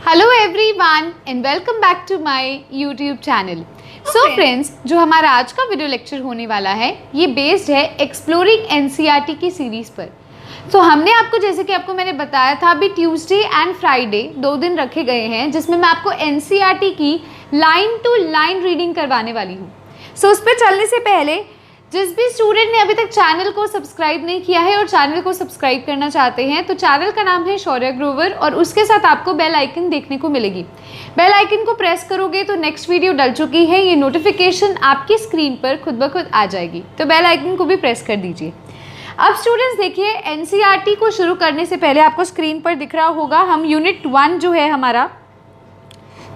Hello everyone and welcome back to my YouTube channel. So friends, जो हमारा आज का वीडियो लेक्चर होने वाला है ये बेस्ड है एक्सप्लोरिंग एनसीईआरटी की सीरीज़ पर। तो हमने आपको जैसे कि आपको मैंने बताया था अभी ट्यूसडे एंड फ्राइडे 2 दिन रखे गए हैं जिसमें मैं आपको एनसीईआरटी की लाइन टू लाइन रीडिंग करवाने वाली हूँ। सो उस पर चलने से पहले जिस भी स्टूडेंट ने अभी तक चैनल को सब्सक्राइब नहीं किया है और चैनल को सब्सक्राइब करना चाहते हैं तो चैनल का नाम है शौर्य ग्रोवर और उसके साथ आपको बेल आइकन देखने को मिलेगी। बेल आइकन को प्रेस करोगे तो नेक्स्ट वीडियो डल चुकी है ये नोटिफिकेशन आपकी स्क्रीन पर खुद ब खुद आ जाएगी, तो बेल आइकन को भी प्रेस कर दीजिए। अब स्टूडेंट्स देखिए, एनसीईआरटी को शुरू करने से पहले आपको स्क्रीन पर दिख रहा होगा हम यूनिट 1 जो है हमारा,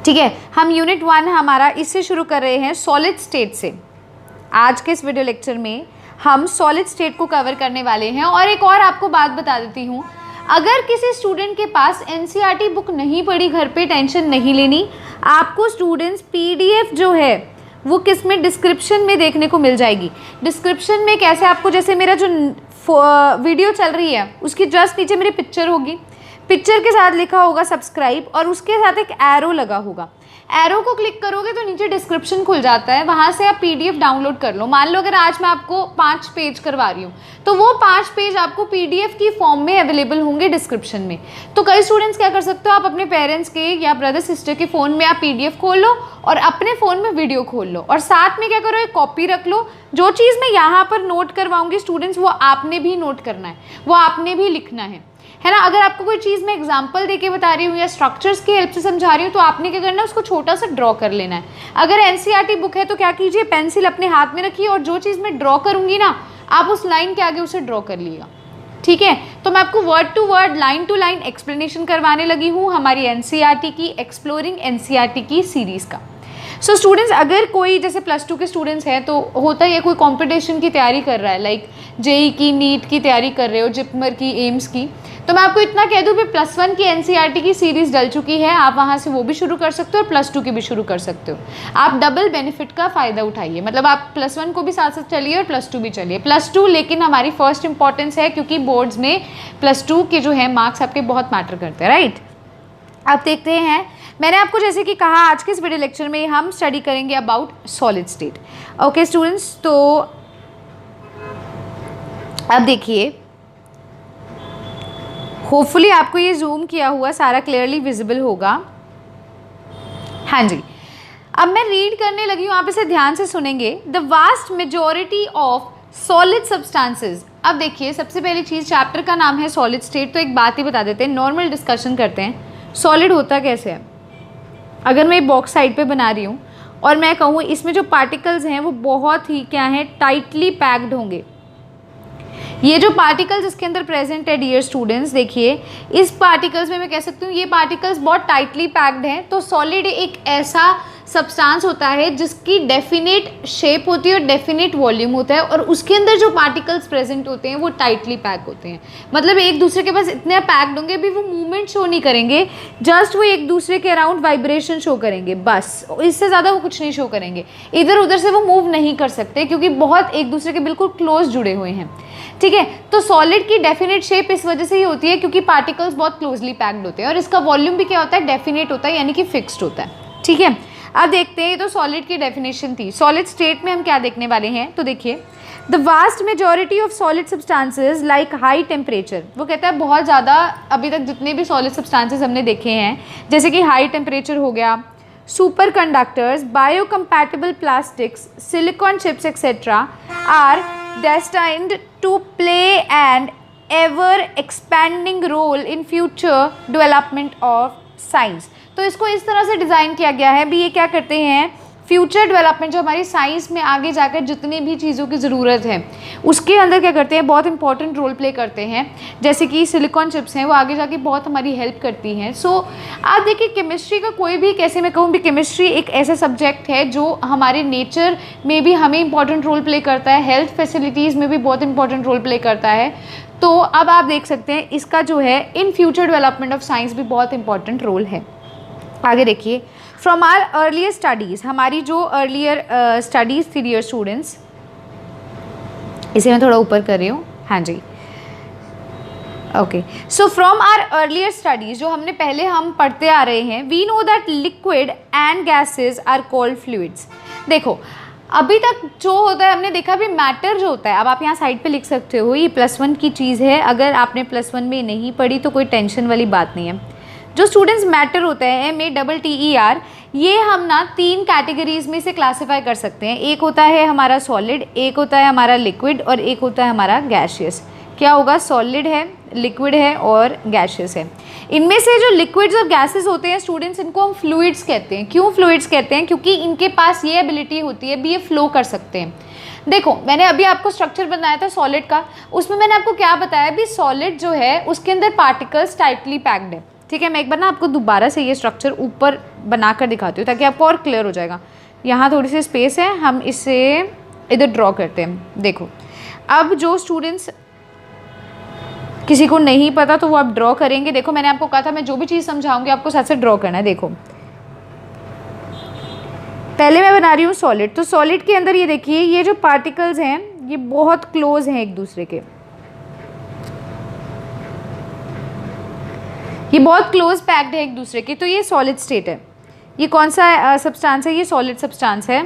ठीक है, हम यूनिट 1 हमारा इससे शुरू कर रहे हैं सॉलिड स्टेट से। आज के इस वीडियो लेक्चर में हम सॉलिड स्टेट को कवर करने वाले हैं। और एक और आपको बात बता देती हूँ, अगर किसी स्टूडेंट के पास एनसीईआरटी बुक नहीं पड़ी घर पे टेंशन नहीं लेनी, आपको स्टूडेंट्स पीडीएफ जो है वो किस में डिस्क्रिप्शन में देखने को मिल जाएगी। डिस्क्रिप्शन में कैसे, आपको जैसे मेरा जो वीडियो चल रही है उसकी जस्ट नीचे मेरी पिक्चर होगी, पिक्चर के साथ लिखा होगा सब्सक्राइब और उसके साथ एक एरो लगा होगा। एरो को क्लिक करोगे तो नीचे डिस्क्रिप्शन खुल जाता है, वहाँ से आप पीडीएफ डाउनलोड कर लो। मान लो अगर आज मैं आपको 5 पेज करवा रही हूँ तो वो 5 पेज आपको पीडीएफ की फॉर्म में अवेलेबल होंगे डिस्क्रिप्शन में। तो कई स्टूडेंट्स क्या कर सकते हो, आप अपने पेरेंट्स के या ब्रदर सिस्टर के फ़ोन में आप पीडीएफ खोल लो और अपने फ़ोन में वीडियो खोल लो और साथ में क्या करो, एक कॉपी रख लो। जो चीज़ मैं यहाँ पर नोट करवाऊँगी स्टूडेंट्स वो आपने भी नोट करना है, वो आपने भी लिखना है ना। अगर आपको कोई चीज़ मैं एग्जांपल देके बता रही हूँ या स्ट्रक्चर्स की हेल्प से समझा रही हूँ तो आपने क्या करना है, उसको छोटा सा ड्रॉ कर लेना है। अगर एनसीईआरटी बुक है तो क्या कीजिए, पेंसिल अपने हाथ में रखिए और जो चीज़ मैं ड्रॉ करूँगी ना आप उस लाइन के आगे उसे ड्रॉ कर लीजिएगा, ठीक है। तो मैं आपको word to word line to line explanation करवाने लगी हूँ हमारी एनसीईआरटी की एक्सप्लोरिंग एनसीईआरटी की सीरीज़ का। सो स्टूडेंट्स, अगर कोई जैसे +2 के स्टूडेंट्स हैं तो होता है कोई कंपटीशन की तैयारी कर रहा है, लाइक जेई की, नीट की तैयारी कर रहे हो, जिपमर की, एम्स की, तो मैं आपको इतना कह दूँ कि +1 की एनसीईआरटी की सीरीज़ डल चुकी है, आप वहाँ से वो भी शुरू कर सकते हो और +2 की भी शुरू कर सकते हो। आप डबल बेनिफिट का फ़ायदा उठाइए, मतलब आप +1 को भी साथ साथ चलिए और +2 भी चलिए। +2 लेकिन हमारी फर्स्ट इंपॉर्टेंस है क्योंकि बोर्ड्स में +2 के जो है मार्क्स आपके बहुत मैटर करते हैं, राइट। अब देखते हैं, मैंने आपको जैसे कि कहा आज के इस वीडियो लेक्चर में हम स्टडी करेंगे about solid state. Okay students, तो अब देखिए, होपफुली आपको ये जूम किया हुआ सारा क्लियरली विजिबल होगा। हाँ जी, अब मैं रीड करने लगी हूँ, आप इसे ध्यान से सुनेंगे। The vast majority of solid substances. अब देखिए, सबसे पहली चीज़, चैप्टर का नाम है सॉलिड स्टेट, तो एक बात ही बता देते हैं, नॉर्मल डिस्कशन करते हैं। सॉलिड होता कैसे है? अगर मैं बॉक्स साइड पे बना रही हूँ और मैं कहूँ इसमें जो पार्टिकल्स हैं वो बहुत ही क्या हैं, टाइटली पैक्ड होंगे। ये जो पार्टिकल्स इसके अंदर प्रेजेंट है डियर स्टूडेंट्स, देखिए इस पार्टिकल्स में मैं कह सकती हूँ ये पार्टिकल्स बहुत टाइटली पैक्ड हैं। तो सॉलिड एक ऐसा सब्सटेंस होता है जिसकी डेफिनेट शेप होती है और डेफिनेट वॉल्यूम होता है और उसके अंदर जो पार्टिकल्स प्रेजेंट होते हैं वो टाइटली पैक होते हैं। मतलब एक दूसरे के पास इतने पैक्ड होंगे, भी वो मूवमेंट शो नहीं करेंगे, जस्ट वो एक दूसरे के अराउंड वाइब्रेशन शो करेंगे, बस इससे ज़्यादा वो कुछ नहीं शो करेंगे। इधर उधर से वो मूव नहीं कर सकते क्योंकि बहुत एक दूसरे के बिल्कुल क्लोज जुड़े हुए हैं, ठीक है। तो सॉलिड की डेफिनेट शेप इस वजह से ही होती है क्योंकि पार्टिकल्स बहुत क्लोजली पैक्ड होते हैं और इसका वॉल्यूम भी क्या होता है, डेफिनेट होता है, यानी कि फिक्स्ड होता है, ठीक है। अब देखते हैं, तो सॉलिड की डेफिनेशन थी। सॉलिड स्टेट में हम क्या देखने वाले हैं, तो देखिए, the vast majority of solid substances like high temperature. वो कहता है बहुत ज़्यादा, अभी तक जितने भी सॉलिड सब्सटेंसेज हमने देखे हैं जैसे कि हाई टेम्परेचर हो गया, super conductors, biocompatible plastics, silicon chips etcetera are destined to play an ever expanding role in future development of science। तो इसको इस तरह से डिज़ाइन किया गया है भी, ये क्या करते हैं, फ्यूचर डेवलपमेंट जो हमारी साइंस में आगे जाकर जितनी भी चीज़ों की ज़रूरत है उसके अंदर क्या करते हैं, बहुत इंपॉर्टेंट रोल प्ले करते हैं। जैसे कि सिलिकॉन चिप्स हैं वो आगे जाके बहुत हमारी हेल्प करती हैं। सो आप देखिए, केमिस्ट्री का कोई भी, कैसे मैं कहूँ भी, केमिस्ट्री एक ऐसा सब्जेक्ट है जो हमारे नेचर में भी हमें इंपॉर्टेंट रोल प्ले करता है, हेल्थ फैसिलिटीज़ में भी बहुत इंपॉर्टेंट रोल प्ले करता है। तो अब आप देख सकते हैं इसका जो है in future development of science भी बहुत इंपॉर्टेंट रोल है। आगे देखिए, फ्रॉम आर अर्लियर स्टडीज़, हमारी जो अर्लियर स्टडीज़ थी डियर स्टूडेंट्स, इसे मैं थोड़ा ऊपर कर रही हूँ, हाँ जी, okay, so from our earlier studies, जो हमने पहले हम पढ़ते आ रहे हैं, we know that liquid and gases are called fluids. देखो अभी तक जो होता है हमने देखा भी मैटर जो होता है, अब आप यहाँ साइड पे लिख सकते हो, ये +1 की चीज़ है, अगर आपने +1 में नहीं पढ़ी तो कोई टेंशन वाली बात नहीं है। जो स्टूडेंट्स मैटर होता है MATTER, ये हम ना 3 कैटेगरीज में से क्लासीफाई कर सकते हैं। एक होता है हमारा सॉलिड, एक होता है हमारा लिक्विड और एक होता है हमारा गैशियस। क्या होगा? सॉलिड है, लिक्विड है और गैशियस है। इनमें से जो लिक्विड्स और गैसेस होते हैं स्टूडेंट्स, इनको हम फ्लूइड्स कहते हैं। क्यों फ्लूइड्स कहते हैं? क्योंकि इनके पास ये एबिलिटी होती है भी ये फ्लो कर सकते हैं। देखो मैंने अभी आपको स्ट्रक्चर बनाया था सॉलिड का, उसमें मैंने आपको क्या बताया भी सॉलिड जो है उसके अंदर पार्टिकल्स टाइटली पैक्ड है। ठीक है, मैं एक बार ना आपको दोबारा से ये स्ट्रक्चर ऊपर बना कर दिखाती हूँ ताकि आपको और क्लियर हो जाएगा। यहाँ थोड़ी सी स्पेस है, हम इसे इधर ड्रॉ करते हैं। देखो अब जो स्टूडेंट्स किसी को नहीं पता तो वो आप ड्रॉ करेंगे। देखो मैंने आपको कहा था मैं जो भी चीज़ समझाऊंगी आपको साथ से ड्रॉ करना है। देखो पहले मैं बना रही हूँ सॉलिड, तो सॉलिड के अंदर ये देखिए ये जो पार्टिकल्स हैं ये बहुत क्लोज हैं एक दूसरे के, ये बहुत क्लोज पैक्ड है एक दूसरे के, तो ये सॉलिड स्टेट है। ये कौन सा सब्सटेंस है? ये सॉलिड सब्सटेंस है।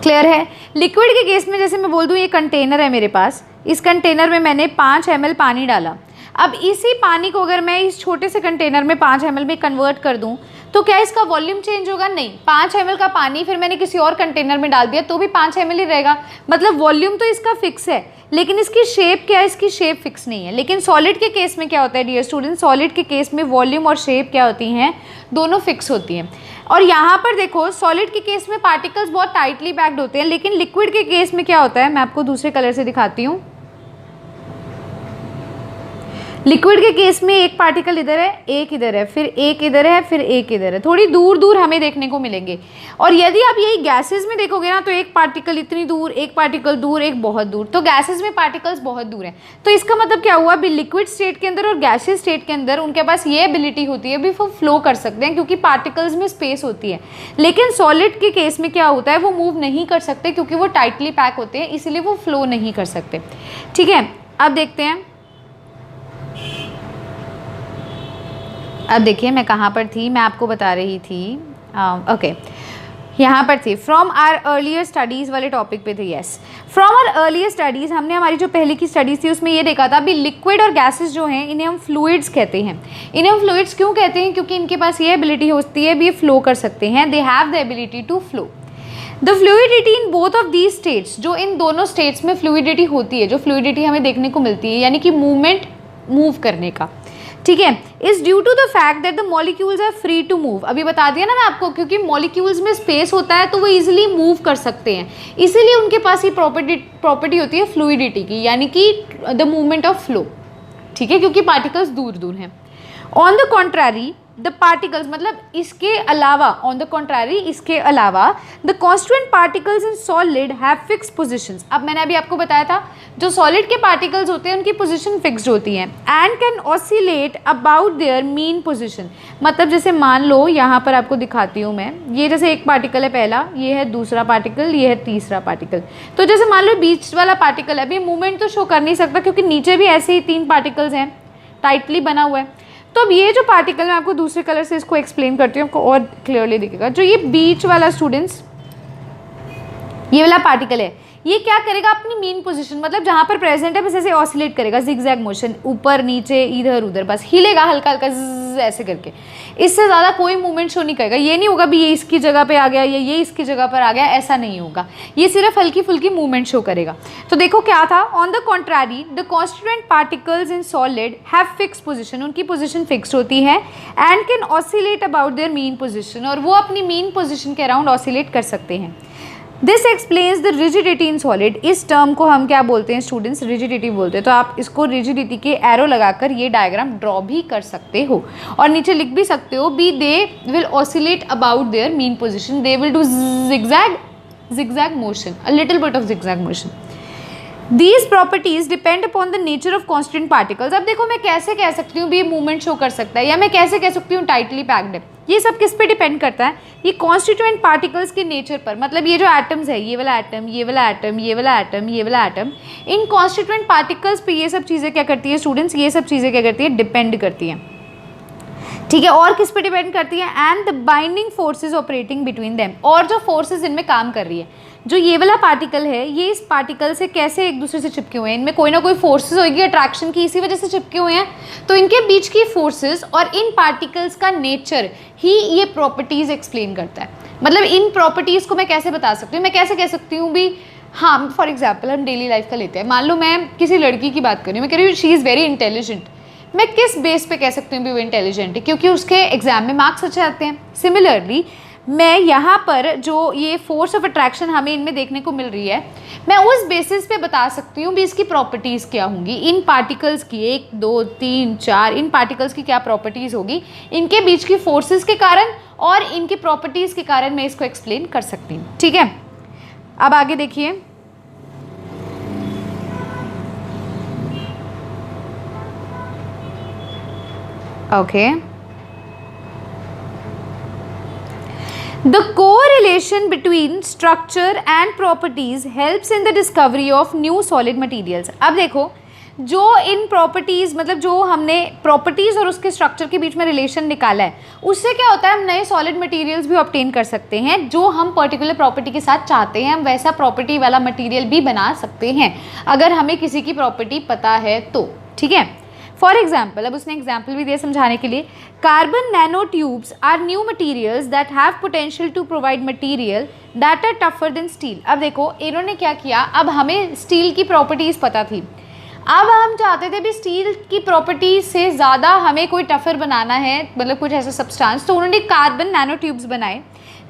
क्लियर है? लिक्विड के केस में जैसे मैं बोल दूँ ये कंटेनर है मेरे पास, इस कंटेनर में मैंने 5 ml पानी डाला। अब इसी पानी को अगर मैं इस छोटे से कंटेनर में 5 ml में कन्वर्ट कर दूं तो क्या इसका वॉल्यूम चेंज होगा? नहीं। 5 ml का पानी फिर मैंने किसी और कंटेनर में डाल दिया तो भी 5 ml ही रहेगा, मतलब वॉल्यूम तो इसका फिक्स है, लेकिन इसकी शेप क्या है? इसकी शेप फिक्स नहीं है। लेकिन सॉलिड के केस में क्या होता है डियर स्टूडेंट? सॉलिड के केस में वॉल्यूम और शेप क्या होती हैं? दोनों फिक्स होती हैं। और यहाँ पर देखो सॉलिड के केस में पार्टिकल्स बहुत टाइटली पैक्ड होते हैं, लेकिन लिक्विड के केस में क्या होता है? मैं आपको दूसरे कलर से दिखाती हूँ। लिक्विड के केस में एक पार्टिकल इधर है, एक इधर है, फिर एक इधर है, फिर एक इधर है, थोड़ी दूर दूर हमें देखने को मिलेंगे। और यदि आप यही गैसेस में देखोगे ना तो एक पार्टिकल इतनी दूर, एक पार्टिकल दूर, एक बहुत दूर, तो गैसेस में पार्टिकल्स बहुत दूर हैं। तो इसका मतलब क्या हुआ? भी लिक्विड स्टेट के अंदर और गैसियस स्टेट के अंदर उनके पास ये एबिलिटी होती है भी वो फ्लो कर सकते हैं क्योंकि पार्टिकल्स में स्पेस होती है। लेकिन सॉलिड के केस में क्या होता है? वो मूव नहीं कर सकते क्योंकि वो टाइटली पैक होते हैं, इसीलिए वो फ्लो नहीं कर सकते। ठीक है, अब देखते हैं। अब देखिए मैं कहाँ पर थी, मैं आपको बता रही थी ओके यहाँ पर थी, फ्रॉम आर अर्लियर स्टडीज़ वाले टॉपिक पे थे। Yes, from our earlier studies, हमने हमारी जो पहले की स्टडीज़ थी उसमें ये देखा था भी लिक्विड और गैसेस जो हैं इन्हें हम फ्लूइड्स कहते हैं। इन्हें हम फ्लूइड्स क्यों कहते हैं? क्योंकि इनके पास ये एबिलिटी होती है भी ये फ्लो कर सकते हैं, they have the ability to flow. The fluidity in both of these states, जो इन दोनों स्टेट्स में फ्लूइडिटी होती है, जो फ्लूइडिटी हमें देखने को मिलती है यानी कि मूवमेंट, मूव करने का, ठीक है, is due to the fact that the molecules are free to move. अभी बता दिया ना मैं आपको, क्योंकि मॉलिक्यूल्स में स्पेस होता है तो वो इजीली मूव कर सकते हैं, इसीलिए उनके पास ये प्रॉपर्टी होती है फ्लूइडिटी की, यानी कि द मूवमेंट ऑफ फ्लो। ठीक है, क्योंकि पार्टिकल्स दूर दूर हैं। On the contrary the particles, मतलब इसके अलावा, ऑन द कॉन्ट्रारी इसके अलावा, the constituent particles in solid have fixed positions. अब मैंने अभी आपको बताया था जो सॉलिड के पार्टिकल्स होते हैं उनकी पोजीशन फिक्स्ड होती है, and can oscillate about their mean position. मतलब जैसे मान लो यहाँ पर आपको दिखाती हूँ मैं, ये जैसे एक पार्टिकल है पहला, ये है दूसरा पार्टिकल, ये है तीसरा पार्टिकल। तो जैसे मान लो बीच वाला पार्टिकल है, अभी मूवमेंट तो शो कर नहीं सकता क्योंकि नीचे भी ऐसे ही 3 पार्टिकल्स हैं, टाइटली बना हुआ है। तो अब ये जो पार्टिकल, मैं आपको दूसरे कलर से इसको एक्सप्लेन करती हूँ, आपको और क्लियरली दिखेगा। जो ये बीच वाला स्टूडेंट्स, ये वाला पार्टिकल है, ये क्या करेगा? अपनी मीन पोजीशन, मतलब जहाँ पर प्रेजेंट है बस ऐसे ऑसिलेट करेगा, जिगजैग मोशन, ऊपर नीचे इधर उधर, बस हिलेगा हल्का हल्का ऐसे करके, इससे ज़्यादा कोई मूवमेंट शो नहीं करेगा। ये नहीं होगा भी ये इसकी जगह पे आ गया या ये इसकी जगह पर आ गया, ऐसा नहीं होगा, ये सिर्फ हल्की फुल्की मूवमेंट शो करेगा। तो देखो क्या था, on the contrary the constituent particles in solid have fixed position, उनकी पोजीशन फिक्स्ड होती है, and can oscillate about their mean position, और वो अपनी मीन पोजीशन के अराउंड ऑसिलेट कर सकते हैं। This explains the rigidity in solid. इस टर्म को हम क्या बोलते हैं स्टूडेंट्स? रिजिडिटी बोलते हैं। तो आप इसको रिजिडिटी के एरो लगाकर ये डायग्राम ड्रॉ भी कर सकते हो और नीचे लिख भी सकते हो बी they will oscillate about their mean position, they will do zigzag motion, a little bit of zigzag motion. These properties depend upon the nature of constituent particles। अब देखो मैं कैसे कह सकती हूँ भी मूवमेंट शो कर सकता है, या मैं कैसे कह सकती हूँ टाइटली पैक्ड है, ये सब किस पे डिपेंड करता है, ये कॉन्स्टिट्यूएंट पार्टिकल्स के नेचर पर। मतलब ये जो एटम्स है, ये वाला एटम, ये वाला एटम, ये वाला एटम, ये वाला एटम, इन कॉन्स्टिट्यूएंट पार्टिकल्स पे ये सब चीज़ें क्या करती है स्टूडेंट्स, ये सब चीज़ें क्या करती है, डिपेंड करती हैं। ठीक है, और किस पे डिपेंड करती है, and the binding forces operating between them, और जो फोर्सेज इनमें काम कर रही है, जो ये वाला पार्टिकल है ये इस पार्टिकल से कैसे एक दूसरे से चिपके हुए हैं, इनमें कोई ना कोई फोर्सेज होगी अट्रैक्शन की, इसी वजह से चिपके हुए हैं। तो इनके बीच की फोर्सेज और इन पार्टिकल्स का नेचर ही ये प्रॉपर्टीज एक्सप्लेन करता है। मतलब इन प्रॉपर्टीज को मैं कैसे बता सकती हूँ, मैं कैसे कह सकती हूँ भी, हाँ फॉर एग्जाम्पल हम डेली लाइफ का लेते हैं, मान लो मैं किसी लड़की की बात कर रही हूँ, मैं कह रही हूँ शी इज़ वेरी इंटेलिजेंट, मैं किस बेस पे कह सकती हूँ भी वो इंटेलिजेंट है, क्योंकि उसके एग्जाम में मार्क्स अच्छे आते हैं। सिमिलरली मैं यहाँ पर जो ये फोर्स ऑफ अट्रैक्शन हमें इनमें देखने को मिल रही है, मैं उस बेसिस पे बता सकती हूँ भी इसकी प्रॉपर्टीज़ क्या होंगी, इन पार्टिकल्स की 1 2 3 4 इन पार्टिकल्स की क्या प्रॉपर्टीज़ होगी, इनके बीच की फोर्सेस के कारण और इनकी प्रॉपर्टीज़ के कारण मैं इसको एक्सप्लेन कर सकती हूँ। ठीक है, अब आगे देखिए, okay The correlation between structure and properties helps in the discovery of new solid materials। अब देखो जो इन प्रॉपर्टीज़, मतलब जो हमने प्रॉपर्टीज़ और उसके स्ट्रक्चर के बीच में रिलेशन निकाला है, उससे क्या होता है हम नए सॉलिड मटेरियल्स भी ऑब्टेन कर सकते हैं। जो हम पर्टिकुलर प्रॉपर्टी के साथ चाहते हैं हम वैसा प्रॉपर्टी वाला मटेरियल भी बना सकते हैं अगर हमें किसी की प्रॉपर्टी पता है तो। ठीक है, फॉर एग्जाम्पल, अब उसने एग्जाम्पल भी दिया समझाने के लिए, carbon nano tubes are new materials that have potential to provide material that are tougher than steel. अब देखो इन्होंने क्या किया, अब हमें स्टील की प्रॉपर्टीज़ पता थी, अब हम चाहते थे भी स्टील की प्रॉपर्टीज से ज़्यादा हमें कोई टफर बनाना है, मतलब कुछ ऐसा सब्सटेंस, तो उन्होंने कार्बन नैनो ट्यूब्स बनाए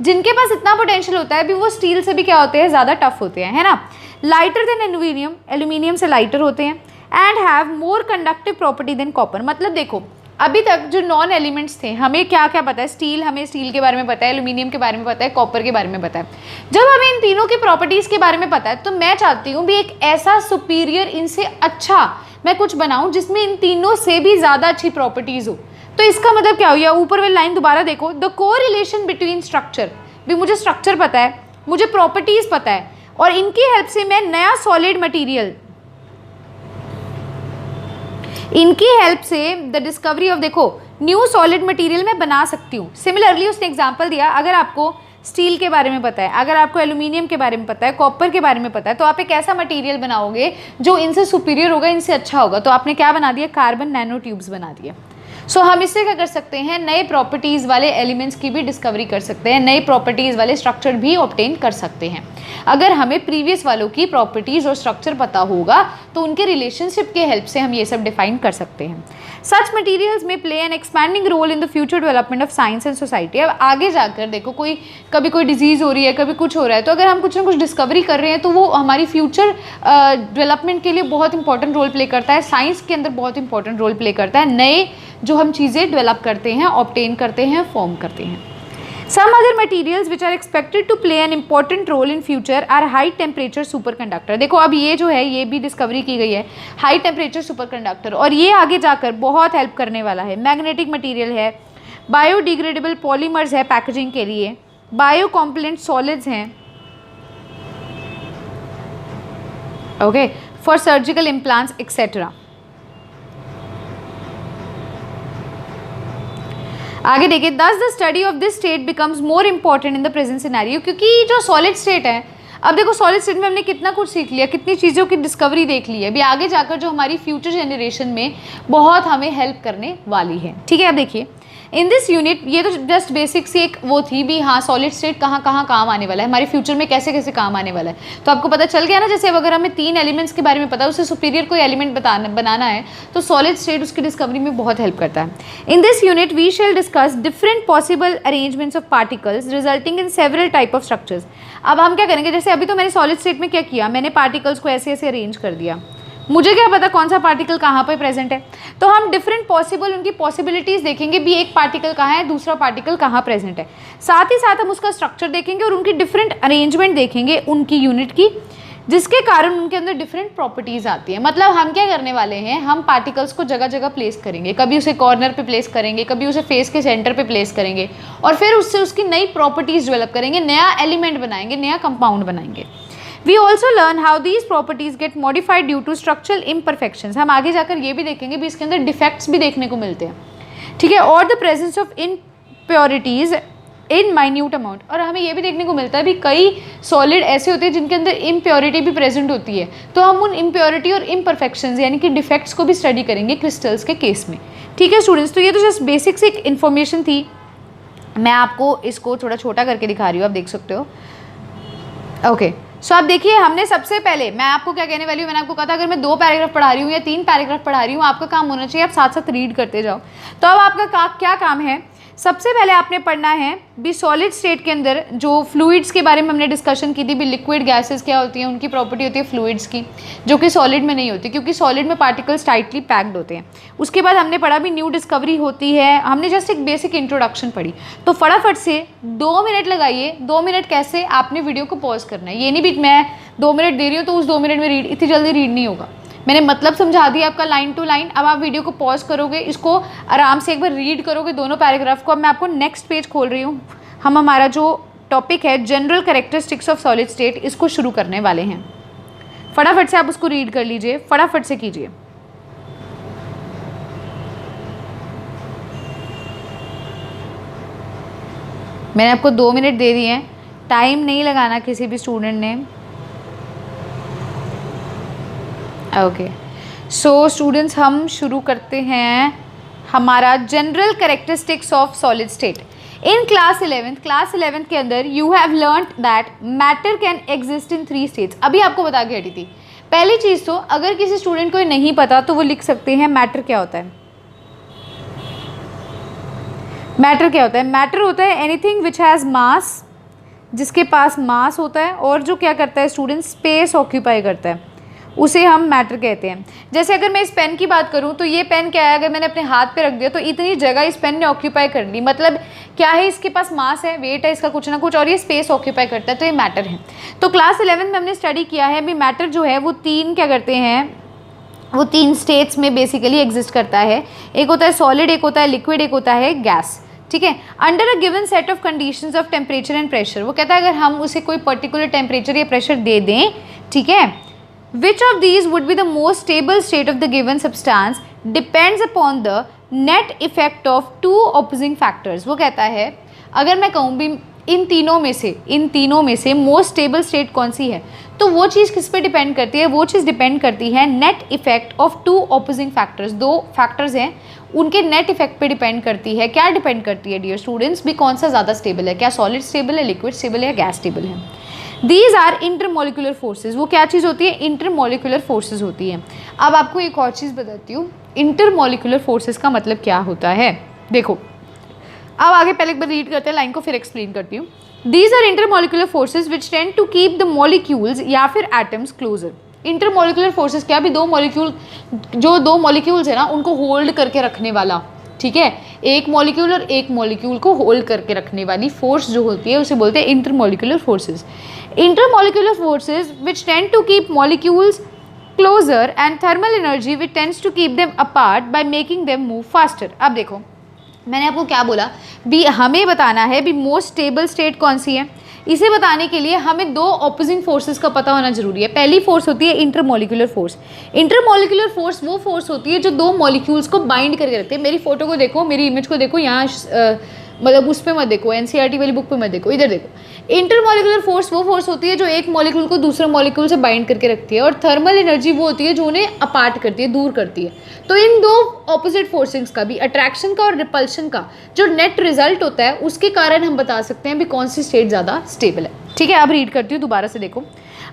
जिनके पास इतना पोटेंशियल होता है भी वो स्टील से भी क्या होते हैं, ज़्यादा टफ होते हैं, है ना, लाइटर देन एल्यूमिनियम, एल्यूमिनियम से लाइटर होते हैं, and have more conductive property than copper. मतलब देखो अभी तक जो नॉन एलिमेंट्स थे हमें क्या क्या पता है, स्टील, हमें स्टील के बारे में पता है, एल्यूमिनियम के बारे में पता है, कॉपर के बारे में पता है। जब हमें इन तीनों की प्रॉपर्टीज़ के बारे में पता है तो मैं चाहती हूँ भी एक ऐसा सुपीरियर, इनसे अच्छा मैं कुछ बनाऊँ जिसमें इन तीनों से भी ज़्यादा अच्छी प्रॉपर्टीज़ हो। तो इसका मतलब क्या हुआ, ऊपर वाली लाइन दोबारा देखो, द कोरिलेशन बिटवीन स्ट्रक्चर, भी मुझे स्ट्रक्चर पता है, मुझे प्रॉपर्टीज़ पता है, और इनकी हेल्प से मैं नया सॉलिड मटीरियल, इनकी हेल्प से द डिस्कवरी ऑफ, देखो न्यू सॉलिड मटेरियल मैं बना सकती हूँ। सिमिलरली उसने एग्जांपल दिया, अगर आपको स्टील के बारे में पता है, अगर आपको एल्यूमिनियम के बारे में पता है, कॉपर के बारे में पता है, तो आप एक ऐसा मटेरियल बनाओगे जो इनसे सुपीरियर होगा, इनसे अच्छा होगा। तो आपने क्या बना दिया, कार्बन नैनो ट्यूब्स बना दिए। सो हम इससे क्या कर सकते हैं, नए प्रॉपर्टीज़ वाले एलिमेंट्स की भी डिस्कवरी कर सकते हैं, नए प्रॉपर्टीज़ वाले स्ट्रक्चर भी ऑब्टेन कर सकते हैं। अगर हमें प्रीवियस वालों की प्रॉपर्टीज़ और स्ट्रक्चर पता होगा तो उनके रिलेशनशिप के हेल्प से हम ये सब डिफाइन कर सकते हैं। सच मटीरियल्स में play an expanding role in the future development of science and society. अब आगे जाकर देखो कभी कोई डिजीज़ हो रही है, कभी कुछ हो रहा है, तो अगर हम कुछ ना कुछ डिस्कवरी कर रहे हैं तो वो हमारी फ्यूचर डेवलपमेंट के लिए बहुत इंपॉर्टेंट रोल प्ले करता है, साइंस के अंदर बहुत इंपॉर्टेंट रोल प्ले करता है। नए जो हम चीज़ें डेवलप करते हैं, ऑब्टेन करते हैं, फॉर्म करते हैं। Some other materials which are expected to play an important role in future are high temperature superconductor। देखो अब ये जो है ये भी डिस्कवरी की गई है, हाई टेम्परेचर सुपरकंडक्टर, और ये आगे जाकर बहुत हेल्प करने वाला है। मैग्नेटिक मटेरियल है, बायोडिग्रेडेबल पॉलीमर्स है पैकेजिंग के लिए, बायो कॉम्पोनेंट सॉलिड्स हैं, okay, for surgical implants etcetera. आगे देखिए, दस the study of this state becomes more important in the present scenario, क्योंकि जो सॉलिड स्टेट है, अब देखो सॉलिड स्टेट में हमने कितना कुछ सीख लिया, कितनी चीज़ों की डिस्कवरी देख ली है, अभी आगे जाकर जो हमारी फ्यूचर जनरेशन में बहुत हमें हेल्प करने वाली है। ठीक है, अब देखिए इन दिस यूनिट, ये तो जस्ट बेसिक सी एक वो थी भी, हाँ सॉलिड स्टेट कहाँ कहाँ काम आने वाला है, हमारे फ्यूचर में कैसे कैसे काम आने वाला है, तो आपको पता चल गया ना। जैसे अब अगर हमें 3 एलिमेंट्स के बारे में पता है, उससे सुपीरियर कोई एलिमेंट बनाना है तो सॉलिड स्टेट उसकी डिस्कवरी में बहुत हेल्प करता है। In this unit we shall discuss different possible arrangements of particles resulting in several type of structures. अब हम क्या करेंगे, जैसे अभी तो मैंने सॉलिड स्टेट में क्या किया, मैंने पार्टिकल्स को ऐसे ऐसे अरेंज कर दिया, मुझे क्या पता कौन सा पार्टिकल कहाँ पे प्रेजेंट है, तो हम डिफरेंट पॉसिबल उनकी पॉसिबिलिटीज़ देखेंगे भी, एक पार्टिकल कहाँ है, दूसरा पार्टिकल कहाँ प्रेजेंट है, साथ ही साथ हम उसका स्ट्रक्चर देखेंगे और उनकी डिफरेंट अरेंजमेंट देखेंगे उनकी यूनिट की, जिसके कारण उनके अंदर डिफरेंट प्रॉपर्टीज़ आती है। मतलब हम क्या करने वाले हैं, हम पार्टिकल्स को जगह जगह प्लेस करेंगे, कभी उसे कॉर्नर पे प्लेस करेंगे, कभी उसे फेस के सेंटर पे प्लेस करेंगे, और फिर उससे उसकी नई प्रॉपर्टीज़ डेवलप करेंगे, नया एलिमेंट बनाएंगे, नया कंपाउंड बनाएंगे। We also learn how these properties get modified due to structural imperfections. हम आगे जाकर ये भी देखेंगे भी इसके अंदर डिफेक्ट्स भी देखने को मिलते हैं, ठीक है, और the presence of impurities in minute amount. और हमें ये भी देखने को मिलता है भी कई सॉलिड ऐसे होते हैं जिनके अंदर इम्प्योरिटी भी प्रेजेंट होती है, तो हम उन इम्प्योरिटी और इम्परफेक्शंस यानी कि डिफेक्ट्स को भी स्टडी करेंगे क्रिस्टल्स के केस में, ठीक है स्टूडेंट्स। तो ये तो जस्ट बेसिक्स एक इन्फॉर्मेशन थी, मैं आपको इसको थोड़ा छोटा करके दिखा रही हूँ, आप देख सकते हो। ओके सो आप देखिए, हमने सबसे पहले, मैं आपको क्या कहने वाली हूँ, मैंने आपको कहा था अगर मैं 2 पैराग्राफ पढ़ा रही हूँ या 3 पैराग्राफ पढ़ा रही हूँ, आपका काम होना चाहिए आप साथ साथ रीड करते जाओ। तो अब आपका क्या काम है, सबसे पहले आपने पढ़ना है भी सॉलिड स्टेट के अंदर जो फ्लूइड्स के बारे में हमने डिस्कशन की थी, भी लिक्विड गैसेस क्या होती हैं, उनकी प्रॉपर्टी होती है फ्लूइड्स की, जो कि सॉलिड में नहीं होती, क्योंकि सॉलिड में पार्टिकल्स टाइटली पैक्ड होते हैं। उसके बाद हमने पढ़ा भी न्यू डिस्कवरी होती है, हमने जस्ट एक बेसिक इंट्रोडक्शन पढ़ी। तो फटाफट से 2 मिनट लगाइए। 2 मिनट कैसे, आपने वीडियो को पॉज करना है, ये नहीं भी मैं 2 मिनट दे रही हूँ तो उस 2 मिनट में रीड, इतनी जल्दी रीड नहीं होगा। मैंने मतलब समझा दिया आपका लाइन टू लाइन। अब आप वीडियो को पॉज करोगे, इसको आराम से एक बार रीड करोगे दोनों पैराग्राफ को। अब मैं आपको नेक्स्ट पेज खोल रही हूँ, हम हमारा जो टॉपिक है general characteristics of solid state, इसको शुरू करने वाले हैं। फटाफट से आप उसको रीड कर लीजिए, फटाफट से कीजिए। मैंने आपको 2 मिनट दे दिए हैं, टाइम नहीं लगाना किसी भी स्टूडेंट ने। ओके सो स्टूडेंट्स, हम शुरू करते हैं हमारा general characteristics of solid state. In class 11th के अंदर you have learned that matter can exist in 3 states. अभी आपको बता के हटी थी। पहली चीज़ तो अगर किसी स्टूडेंट को नहीं पता तो वो लिख सकते हैं मैटर क्या होता है। मैटर क्या होता है? मैटर होता है एनीथिंग विच हैज़ मास, जिसके पास मास होता है और जो क्या करता है स्टूडेंट, स्पेस ऑक्यूपाई करता है, उसे हम मैटर कहते हैं। जैसे अगर मैं इस पेन की बात करूं तो ये पेन क्या है, अगर मैंने अपने हाथ पे रख दिया तो इतनी जगह इस पेन ने ऑक्यूपाई कर ली, मतलब क्या है, इसके पास मास है, वेट है इसका कुछ ना कुछ, और ये स्पेस ऑक्यूपाई करता है, तो ये मैटर है। तो क्लास 11 में हमने स्टडी किया है भी मैटर जो है वो 3 क्या करते हैं, वो 3 स्टेट्स में बेसिकली एग्जिस्ट करता है। एक होता है सॉलिड, एक होता है लिक्विड, एक होता है गैस, ठीक है। Under a given set of conditions of temperature and pressure, वो कहता है अगर हम उसे कोई पर्टिकुलर टेम्परेचर या प्रेशर दे दें, ठीक है, which of these would be the most stable state of the given substance depends upon the net effect of 2 opposing factors। वो कहता है अगर मैं कहूँ भी इन तीनों में से मोस्ट स्टेबल स्टेट कौन सी है, तो वो चीज़ किस पे डिपेंड करती है, वो चीज़ डिपेंड करती है net effect of 2 opposing factors. 2 factors हैं, उनके नेट इफेक्ट पे डिपेंड करती है। क्या डिपेंड करती है डियर स्टूडेंट्स, भी कौन सा ज़्यादा स्टेबल है, क्या सॉलिड स्टेबल है, लिक्विड स्टेबल है, गैस स्टेबल है। These are intermolecular forces. वो क्या चीज़ होती है, इंटरमोलिकुलर फोर्सेज होती है। अब आपको एक और चीज़ बताती हूँ, इंटरमोलिकुलर फोर्सेज का मतलब क्या होता है। देखो अब आगे पहले एक बार रीड करते हैं लाइन को, फिर एक्सप्लेन करती हूँ। These are intermolecular forces which tend to keep the molecules या फिर एटम्स क्लोजर। इंटरमोलिकुलर फोर्सेज क्या, भी 2 मॉलिक्यूल, जो 2 मॉलिक्यूल्स है ना उनको होल्ड करके रखने वाला, ठीक है, एक मॉलिक्यूल और एक मॉलिक्यूल को होल्ड करके रखने वाली फोर्स जो होती है उसे बोलते हैं intermolecular forces. Intermolecular forces which tend to keep molecules closer and thermal energy which tends to keep them apart by making them move faster. अब देखो मैंने आपको क्या बोला, भी हमें बताना है भी मोस्ट स्टेबल स्टेट कौन सी है। इसे बताने के लिए हमें 2 ऑपोजिंग फोर्सेस का पता होना जरूरी है। पहली फोर्स होती है इंटरमोलिकुलर फोर्स। इंटरमोलिकुलर फोर्स वो फोर्स होती है जो 2 मॉलिक्यूल्स को बाइंड करके रखते हैं। मेरी फोटो को देखो, मेरी इमेज को देखो, यहाँ मतलब उस पर मत देखो, एनसीईआरटी वाली बुक पे मत देखो, इधर देखो। इंटरमोलिकुलर फोर्स वो फोर्स होती है जो एक मॉलिक्यूल को दूसरे मॉलिक्यूल से बाइंड करके रखती है, और थर्मल एनर्जी वो होती है जो उन्हें अपार्ट करती है, दूर करती है। तो इन 2 ऑपोजिट फोर्सिंग्स का भी, अट्रैक्शन का और रिपल्शन का, जो नेट रिजल्ट होता है उसके कारण हम बता सकते हैं भी कौन सी स्टेट ज़्यादा स्टेबल है, ठीक है। अब रीड करती हूँ, दोबारा से देखो।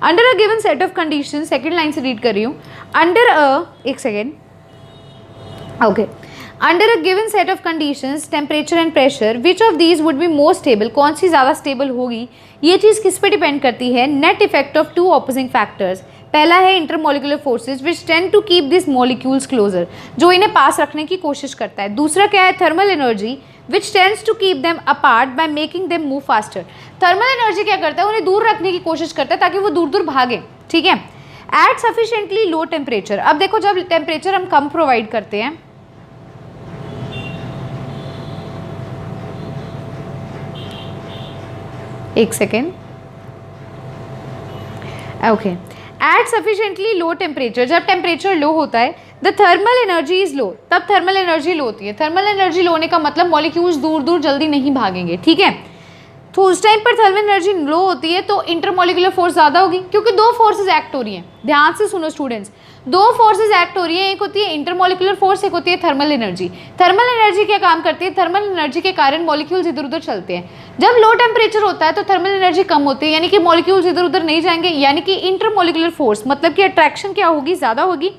Under a given set of condition, second line से रीड कर रही हूँ। अंडर अ, एक second, okay, under a given set of conditions temperature and pressure which of these would be most stable, कौन सी ज़्यादा स्टेबल होगी, ये चीज़ किस पे डिपेंड करती है, net effect of 2 opposing factors. पहला है intermolecular forces which tend to keep this molecules closer, जो इन्हें पास रखने की कोशिश करता है। दूसरा क्या है, thermal energy which tends to keep them apart by making them move faster. Thermal energy क्या करता है, उन्हें दूर रखने की कोशिश करता है ताकि वो दूर दूर भागें, ठीक है। एट सफिशिएंटली लो टेम्परेचर, अब देखो जब टेम्परेचर हम कम प्रोवाइड करते हैं, एक second, okay, at sufficiently low temperature, जब टेम्परेचर लो होता है, the thermal energy is low, तब थर्मल एनर्जी लो होती है। थर्मल एनर्जी लो होने का मतलब मॉलिक्यूल्स दूर दूर जल्दी नहीं भागेंगे, ठीक है। तो उस टाइम पर थर्मल एनर्जी लो होती है तो इंटरमॉलिक्यूलर फोर्स ज़्यादा होगी, क्योंकि दो फोर्सेज एक्ट हो रही हैं। ध्यान से सुनो स्टूडेंट्स, दो फोर्सेज एक्ट हो रही है, एक होती है इंटरमॉलिक्यूलर फोर्स, एक होती है थर्मल एनर्जी। थर्मल एनर्जी क्या काम करती है? थर्मल एनर्जी के कारण मॉलिक्यूल्स इधर उधर चलते हैं। जब लो टेम्परेचर होता है तो थर्मल एनर्जी कम होती है, यानी कि मॉलिक्यूल्स इधर उधर नहीं जाएंगे, यानी कि इंटरमॉलिक्यूलर फोर्स मतलब कि अट्रैक्शन क्या होगी? ज़्यादा होगी।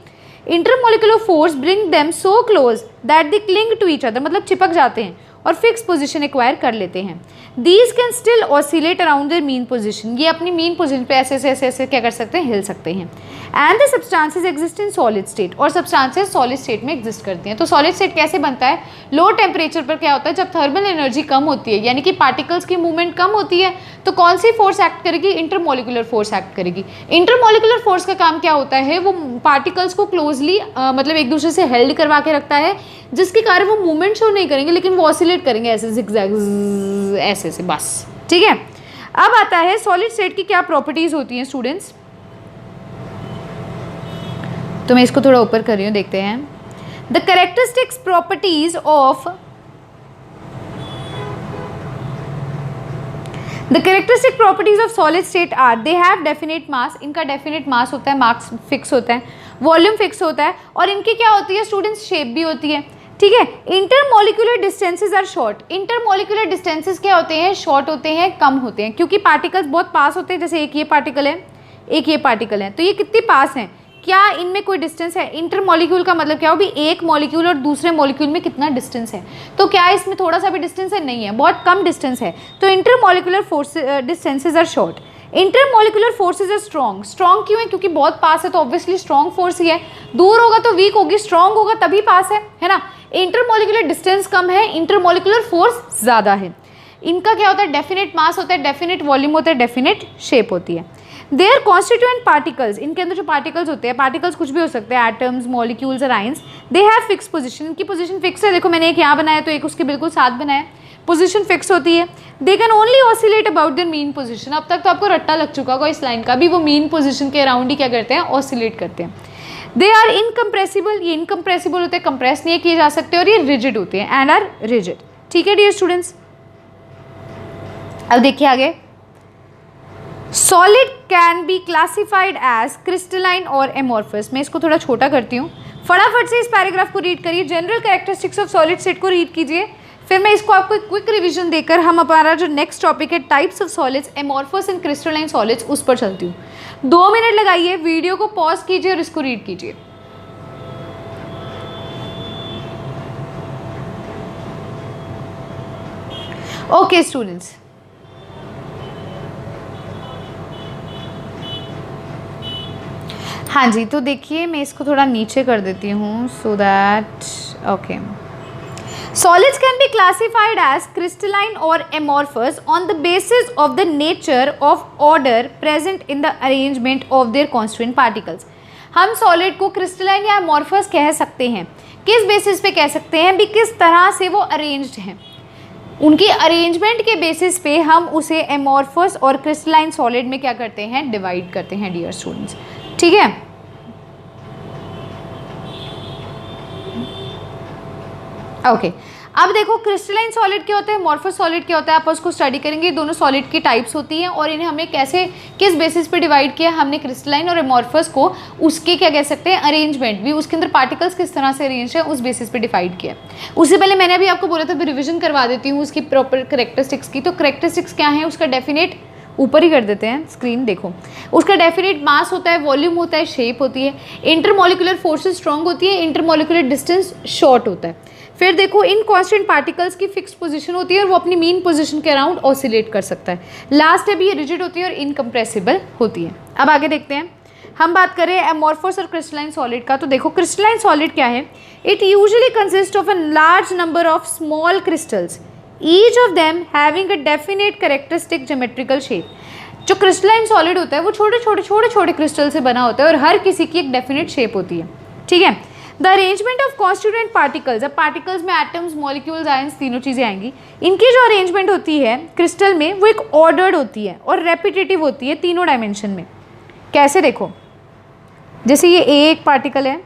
Intermolecular force bring them so close that they cling to each other, मतलब चिपक जाते हैं और फिक्स पोजीशन एक्वायर कर लेते हैं। These can still oscillate around there mean position, ये अपनी मीन पोजीशन पे ऐसे ऐसे क्या कर सकते हैं? हिल सकते हैं। And the substances exist in solid state, और सब्सटेंसेस सॉलिड स्टेट में एग्जिस्ट करती हैं। तो सॉलिड स्टेट कैसे बनता है? लो टेम्परेचर पर क्या होता है? जब थर्मल एनर्जी कम होती है, यानी कि पार्टिकल्स की मूवमेंट कम होती है, तो कौन सी फोर्स एक्ट करेगी? इंटरमॉलिक्यूलर फोर्स एक्ट करेगी। इंटरमॉलिक्यूलर फोर्स का काम क्या होता है? वो पार्टिकल्स को क्लोजली मतलब एक दूसरे से हेल्ड करवा के रखता है, जिसके कारण वो मूवमेंट शो नहीं करेंगे, लेकिन वो ऑसिलेट करेंगे ऐसे जिगजैग ऐसे से, बस, ठीक है। अब आता है सॉलिड स्टेट की क्या प्रॉपर्टीज होती हैं स्टूडेंट्स, तो मैं इसको थोड़ा ऊपर कर रही हूँ, देखते हैं। The characteristics properties of the characteristic properties of solid state are, they have definite mass, इनका डेफिनेट मास होता है, मास फिक्स होता है, वॉल्यूम फिक्स होता है, और इनकी क्या होती है स्टूडेंट्स? शेप भी होती है, ठीक है। Intermolecular distances are short, intermolecular distances क्या होते हैं? शॉर्ट होते हैं, कम होते हैं, क्योंकि पार्टिकल्स बहुत पास होते हैं। जैसे एक ये पार्टिकल है, एक ये पार्टिकल है, तो ये कितनी पास हैं? क्या इनमें कोई डिस्टेंस है? इंटरमॉलिक्यूल का मतलब क्या हो भी? एक मॉलिक्यूल और दूसरे मॉलिक्यूल में कितना डिस्टेंस है? तो क्या इसमें थोड़ा सा भी डिस्टेंस है? नहीं है, बहुत कम डिस्टेंस है। तो intermolecular force distances are short. Intermolecular forces are strong, strong क्यों है? क्योंकि बहुत पास है तो ऑब्वियसली स्ट्रॉन्ग फोर्स ही है। दूर होगा तो वीक होगी, स्ट्रॉन्ग होगा तभी पास है ना। इंटरमॉलिक्यूलर डिस्टेंस कम है, इंटरमॉलिक्यूलर फोर्स ज़्यादा है। इनका क्या होता है? डेफिनेट मास होता है, डेफिनेट वॉल्यूम होता है, डेफिनेट शेप होती है। देयर कॉन्स्टिट्यूएंट पार्टिकल्स, इनके अंदर जो पार्टिकल्स होते हैं, पार्टिकल्स कुछ भी हो सकते हैं, एटम्स, मॉलिक्यूल्स और ions, they have fix position, इनकी पोजीशन फिक्स है। देखो मैंने एक यहाँ बनाया तो एक उसके बिल्कुल साथ बनाया, पोजीशन फिक्स होती है। They can only oscillate about their mean position, अब तक तो आपको रट्टा लग चुका होगा इस लाइन का भी, वो मीन पोजीशन के अराउंड ही क्या करते हैं? ऑसिलेट करते हैं। दे आर इनकम्प्रेसिबल, ये इनकम्प्रेसिबल होते हैं, कंप्रेस नहीं किए जा सकते, और ये रिजिड होते हैं, एंड आर रिजिड, ठीक है डियर स्टूडेंट्स। अब देखिए आगे, solid can be classified as crystalline और एमोर्फस। मैं इसको थोड़ा छोटा करती हूँ, फटाफट से इस पैराग्राफ को रीड करिए, general characteristics of solid state को रीड कीजिए, फिर मैं इसको आपको एक क्विक रिवीजन देकर हम हमारा जो नेक्स्ट टॉपिक है types of solids, amorphous and crystalline solids, उस पर चलती हूँ। 2 मिनट लगाइए, वीडियो को पॉज कीजिए और इसको रीड कीजिए। ओके स्टूडेंट्स, हाँ जी, तो देखिए मैं इसको थोड़ा नीचे कर देती हूँ so that okay. Solids can be classified as crystalline or amorphous on the basis of the nature of order present in the arrangement of their constituent particles. हम सॉलिड को क्रिस्टलाइन या amorphous कह सकते हैं। किस बेसिस पे कह सकते हैं भी? किस तरह से वो अरेंज्ड हैं, उनकी अरेंजमेंट के बेसिस पे हम उसे amorphous और क्रिस्टलाइन सॉलिड में क्या करते हैं? डिवाइड करते हैं डियर स्टूडेंट्स, ठीक है। ओके अब देखो क्रिस्टलाइन सॉलिड क्या होता है, अमॉर्फस सॉलिड क्या होता है, आप उसको स्टडी करेंगे। दोनों सॉलिड की टाइप्स होती हैं और इन्हें हमने कैसे किस बेसिस पे डिवाइड किया, हमने क्रिस्टलाइन और अमॉर्फस को उसके क्या कह सकते हैं अरेंजमेंट भी, उसके अंदर पार्टिकल्स किस तरह से अरेंज है उस बेसिस पे डिवाइड किया। उससे पहले मैंने अभी आपको बोला था रिविजन करवा देती हूँ उसकी प्रॉपर करेक्टरिस्टिक्स की। तो करेक्टरिस्टिक्स क्या है, उसका डेफिनेट ऊपर ही कर देते हैं स्क्रीन, देखो उसका डेफिनेट मास होता है, वॉल्यूम होता है, शेप होती है, इंटरमॉलिक्यूलर फोर्सेस स्ट्रॉन्ग होती है, इंटरमॉलिक्यूलर डिस्टेंस शॉर्ट होता है। फिर देखो इन कांस्टेंट पार्टिकल्स की फिक्स पोजीशन होती है और वो अपनी मीन पोजीशन के अराउंड ऑसिलेट कर सकता है। लास्ट है भी ये रिजिड होती है और इनकम्प्रेसिबल होती है। अब आगे देखते हैं, हम बात करें एमॉर्फस और क्रिस्टलाइन सॉलिड का। तो देखो क्रिस्टलाइन सॉलिड क्या है, it usually consist of a large number of small crystals, each of them having a definite characteristic geometrical shape. जो क्रिस्टलाइन सॉलिड होता है वो छोटे छोटे क्रिस्टल से बना होता है और हर किसी की एक डेफिनेट शेप होती है, ठीक है। The arrangement of constituent particles, अब पार्टिकल्स में एटम्स, मॉलिक्यूल्स, आयंस तीनों चीज़ें आएंगी। इनकी जो अरेंजमेंट होती है क्रिस्टल में वो एक ऑर्डर्ड होती है और रेपिटेटिव होती है तीनों डायमेंशन में। कैसे, देखो जैसे ये ए एक पार्टिकल है,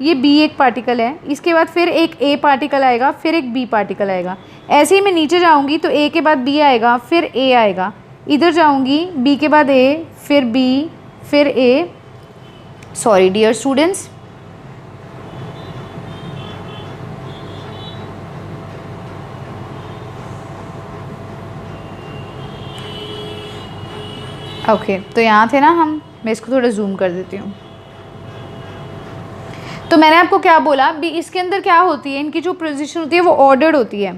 ये बी एक पार्टिकल है, इसके बाद फिर एक ए पार्टिकल आएगा, फिर एक बी पार्टिकल आएगा। ऐसे ही मैं नीचे जाऊंगी तो ए के बाद बी आएगा, फिर ए आएगा, इधर जाऊंगी बी के बाद ए, फिर बी, फिर ए। सॉरी डियर स्टूडेंट्स, ओके तो यहाँ थे ना हम, मैं इसको थोड़ा जूम कर देती हूँ। तो मैंने आपको क्या बोला भी, इसके अंदर क्या होती है, इनकी जो पोजीशन होती है वो ऑर्डर्ड होती है।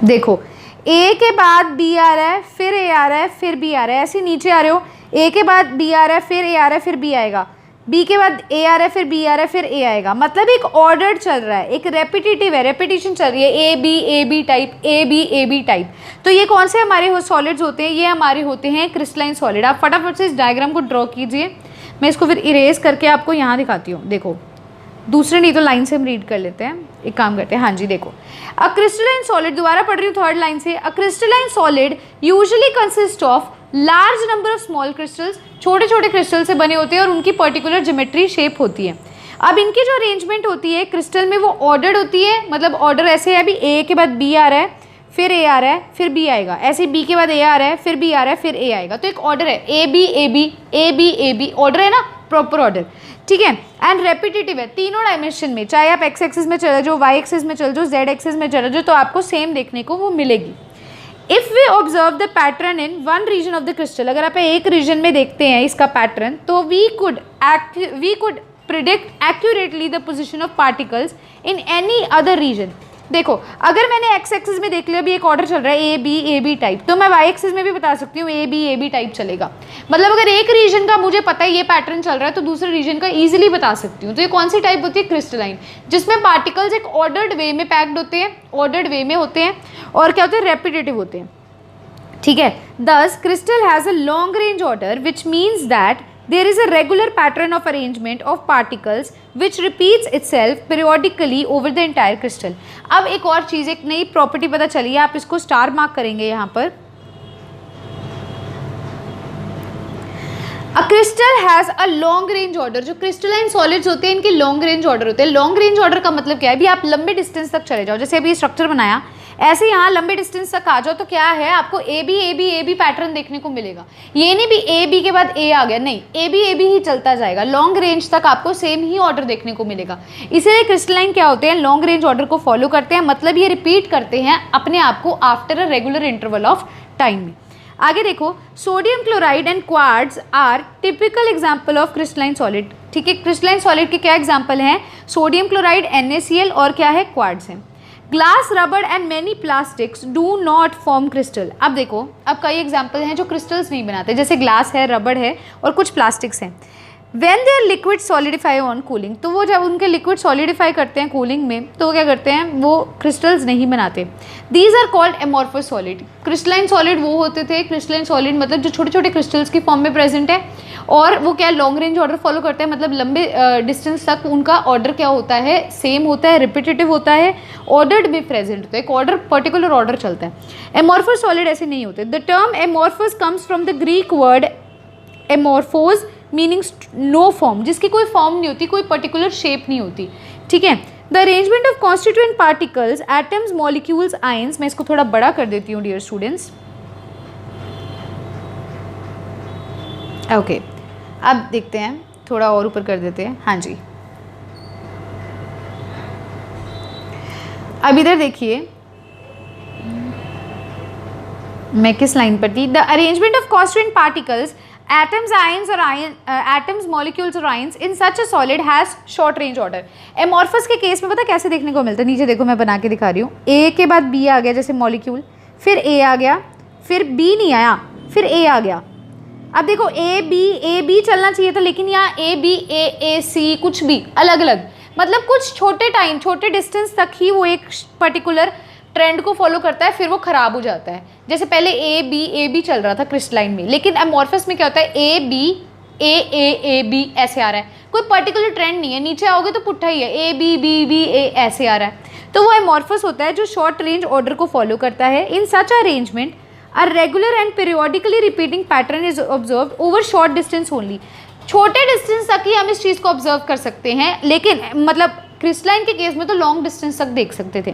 देखो ए के बाद बी आ रहा है, फिर ए आ रहा है, फिर बी आ रहा है, ऐसे नीचे आ रहे हो, ए के बाद बी आ रहा है, फिर ए आ रहा है, फिर बी आएगा, बी के बाद ए आ रहा है, फिर बी आ रहा है, फिर ए आएगा। मतलब एक ऑर्डर चल रहा है, एक रेपिटेटिव है, रेपिटेशन चल रही है, A B type, A B type. तो ये कौन से हमारे सॉलिड्स होते हैं, ये हमारे होते हैं क्रिस्टलाइन सॉलिड। आप फटाफट से इस डायग्राम को ड्रॉ कीजिए, मैं इसको फिर इरेज करके आपको यहाँ दिखाती हूँ। देखो दूसरे नहीं तो लाइन से हम रीड कर लेते हैं, एक काम करते हैं। हाँ जी देखो, अ क्रिस्टलाइन सॉलिड, दोबारा पढ़ रही हूँ थर्ड लाइन से। अ crystalline solid usually consist of large number of small crystals, छोटे छोटे क्रिस्टल से बने होते हैं और उनकी पर्टिकुलर ज्योमेट्री शेप होती है। अब इनकी जो अरेंजमेंट होती है क्रिस्टल में वो ऑर्डर्ड होती है, मतलब ऑर्डर ऐसे है, अभी ए के बाद बी आ रहा है, फिर ए आ रहा है, फिर बी आएगा, ऐसे बी के बाद ए आ रहा है, फिर बी आ रहा है, फिर ए आएगा। तो एक ऑर्डर है, ए बी ऑर्डर है ना, प्रॉपर ऑर्डर, ठीक है। एंड रेपिटेटिव है तीनों डायमेंशन में, चाहे आप एक्स एक्सिस में चले जाओ, वाई एक्सिस में चले जाओ, जेड एक्सिस में चले जाओ, तो आपको सेम देखने को वो मिलेगी। If we observe the pattern in one region of the crystal, अगर आप एक रीजन में देखते हैं इसका पैटर्न, तो we could predict accurately the position of particles in any other region. देखो अगर मैंने एक्स एक्सिस में देख लिया, अभी एक ऑर्डर चल रहा है ए बी टाइप, तो मैं वाई एक्सिस में भी बता सकती हूँ ए बी टाइप चलेगा। मतलब अगर एक रीजन का मुझे पता है ये पैटर्न चल रहा है, तो दूसरे रीजन का ईजिली बता सकती हूँ। तो ये कौन सी टाइप होती है, क्रिस्टलाइन, जिसमें पार्टिकल्स एक ऑर्डर्ड वे में पैक्ड होते हैं, ऑर्डर्ड वे में होते हैं, और क्या होते हैं, रेपिटेटिव होते हैं, ठीक है। दस crystal has a long range order which means that there is a regular pattern of arrangement of particles which repeats itself periodically over the entire crystal। अब एक और चीज़, एक नई प्रॉपर्टी पता चली है, आप इसको स्टार मार्क करेंगे यहाँ पर। A crystal has a long range order, जो क्रिस्टलाइन सॉलिड्स होते हैं इनके लॉन्ग रेंज ऑर्डर होते हैं। लॉन्ग रेंज ऑर्डर का मतलब क्या है, भी आप लंबे डिस्टेंस तक चले जाओ, जैसे अभी स्ट्रक्चर बनाया, ऐसे यहाँ लंबे डिस्टेंस तक आ जाओ तो क्या है, आपको ए बी पैटर्न देखने को मिलेगा। ये नहीं भी ए बी के बाद ए आ गया, नहीं, ए बी ही चलता जाएगा, लॉन्ग रेंज तक आपको सेम ही ऑर्डर देखने को मिलेगा। इसीलिए क्रिस्टलाइन क्या होते हैं, लॉन्ग रेंज ऑर्डर को फॉलो करते हैं, मतलब ये रिपीट करते हैं अपने आप को after a regular interval of time में। आगे देखो, sodium chloride and quartz are typical example of crystalline solid, ठीक है। क्रिस्टलाइन सॉलिड के क्या एग्जाम्पल हैं, सोडियम क्लोराइड NaCl और क्या है, क्वार्ट्ज हैं। Glass, rubber and many plastics do not form crystal. अब देखो, अब कई एग्जाम्पल हैं जो क्रिस्टल्स नहीं बनाते, जैसे ग्लास है, रबर है और कुछ प्लास्टिक्स हैं। When their liquid solidify on cooling, तो वो जब उनके लिक्विड सॉलिडिफाई करते हैं कूलिंग में, तो वो क्या करते हैं, वो क्रिस्टल्स नहीं बनाते। These are called amorphous solid। Crystalline solid वो होते थे, क्रिस्टलाइन सॉलिड मतलब जो छोटे छोटे क्रिस्टल्स की फॉर्म में प्रेजेंट है, और वो क्या लॉन्ग रेंज ऑर्डर फॉलो करते हैं, मतलब लंबे डिस्टेंस तक उनका ऑर्डर क्या होता है, सेम होता है, रिपीटेटिव होता है, ऑर्डर्ड भी प्रेजेंट होता है, एक ऑर्डर, पर्टिकुलर ऑर्डर चलता है। amorphous सॉलिड ऐसे नहीं होते। The term amorphous comes from the Greek word amorphos meaning no form, जिसकी कोई फॉर्म नहीं होती, कोई पर्टिकुलर शेप नहीं होती, ठीक है। The arrangement of constituent particles, atoms, molecules, ions, मैं इसको थोड़ा बड़ा कर देती हूँ डियर स्टूडेंट्स, ओके। अब देखते हैं, थोड़ा और ऊपर कर देते हैं, हाँ जी। अब इधर देखिए, मैं किस लाइन पर थी, the arrangement of constituent particles, atoms, ions और atoms, molecules और ions in such a solid has short range order। amorphous के केस में पता कैसे देखने को मिलता है, नीचे देखो मैं बना के दिखा रही हूँ। A के बाद B आ गया जैसे मॉलिक्यूल, फिर A आ गया, फिर B नहीं आया, फिर A आ गया। अब देखो A B चलना चाहिए था, लेकिन यहाँ A B A C कुछ भी अलग अलग, मतलब कुछ छोटे डिस्टेंस तक ही वो एक पर्टिकुलर ट्रेंड को फॉलो करता है, फिर वो खराब हो जाता है। जैसे पहले ए बी चल रहा था क्रिस्टलाइन में, लेकिन एमॉर्फस में क्या होता है, ए बी ऐसे आ रहा है, कोई पर्टिकुलर ट्रेंड नहीं है, नीचे आओगे तो पुट्ठा ही है, ए बी ए ऐसे आ रहा है। तो वो एमॉर्फस होता है जो शॉर्ट रेंज ऑर्डर को फॉलो करता है। In such arrangement a regular and periodically repeating pattern is observed over short distance only. छोटे डिस्टेंस तक ही हम इस चीज़ को ऑब्जर्व कर सकते हैं, लेकिन मतलब क्रिस्टलाइन के केस में तो लॉन्ग डिस्टेंस तक देख सकते थे।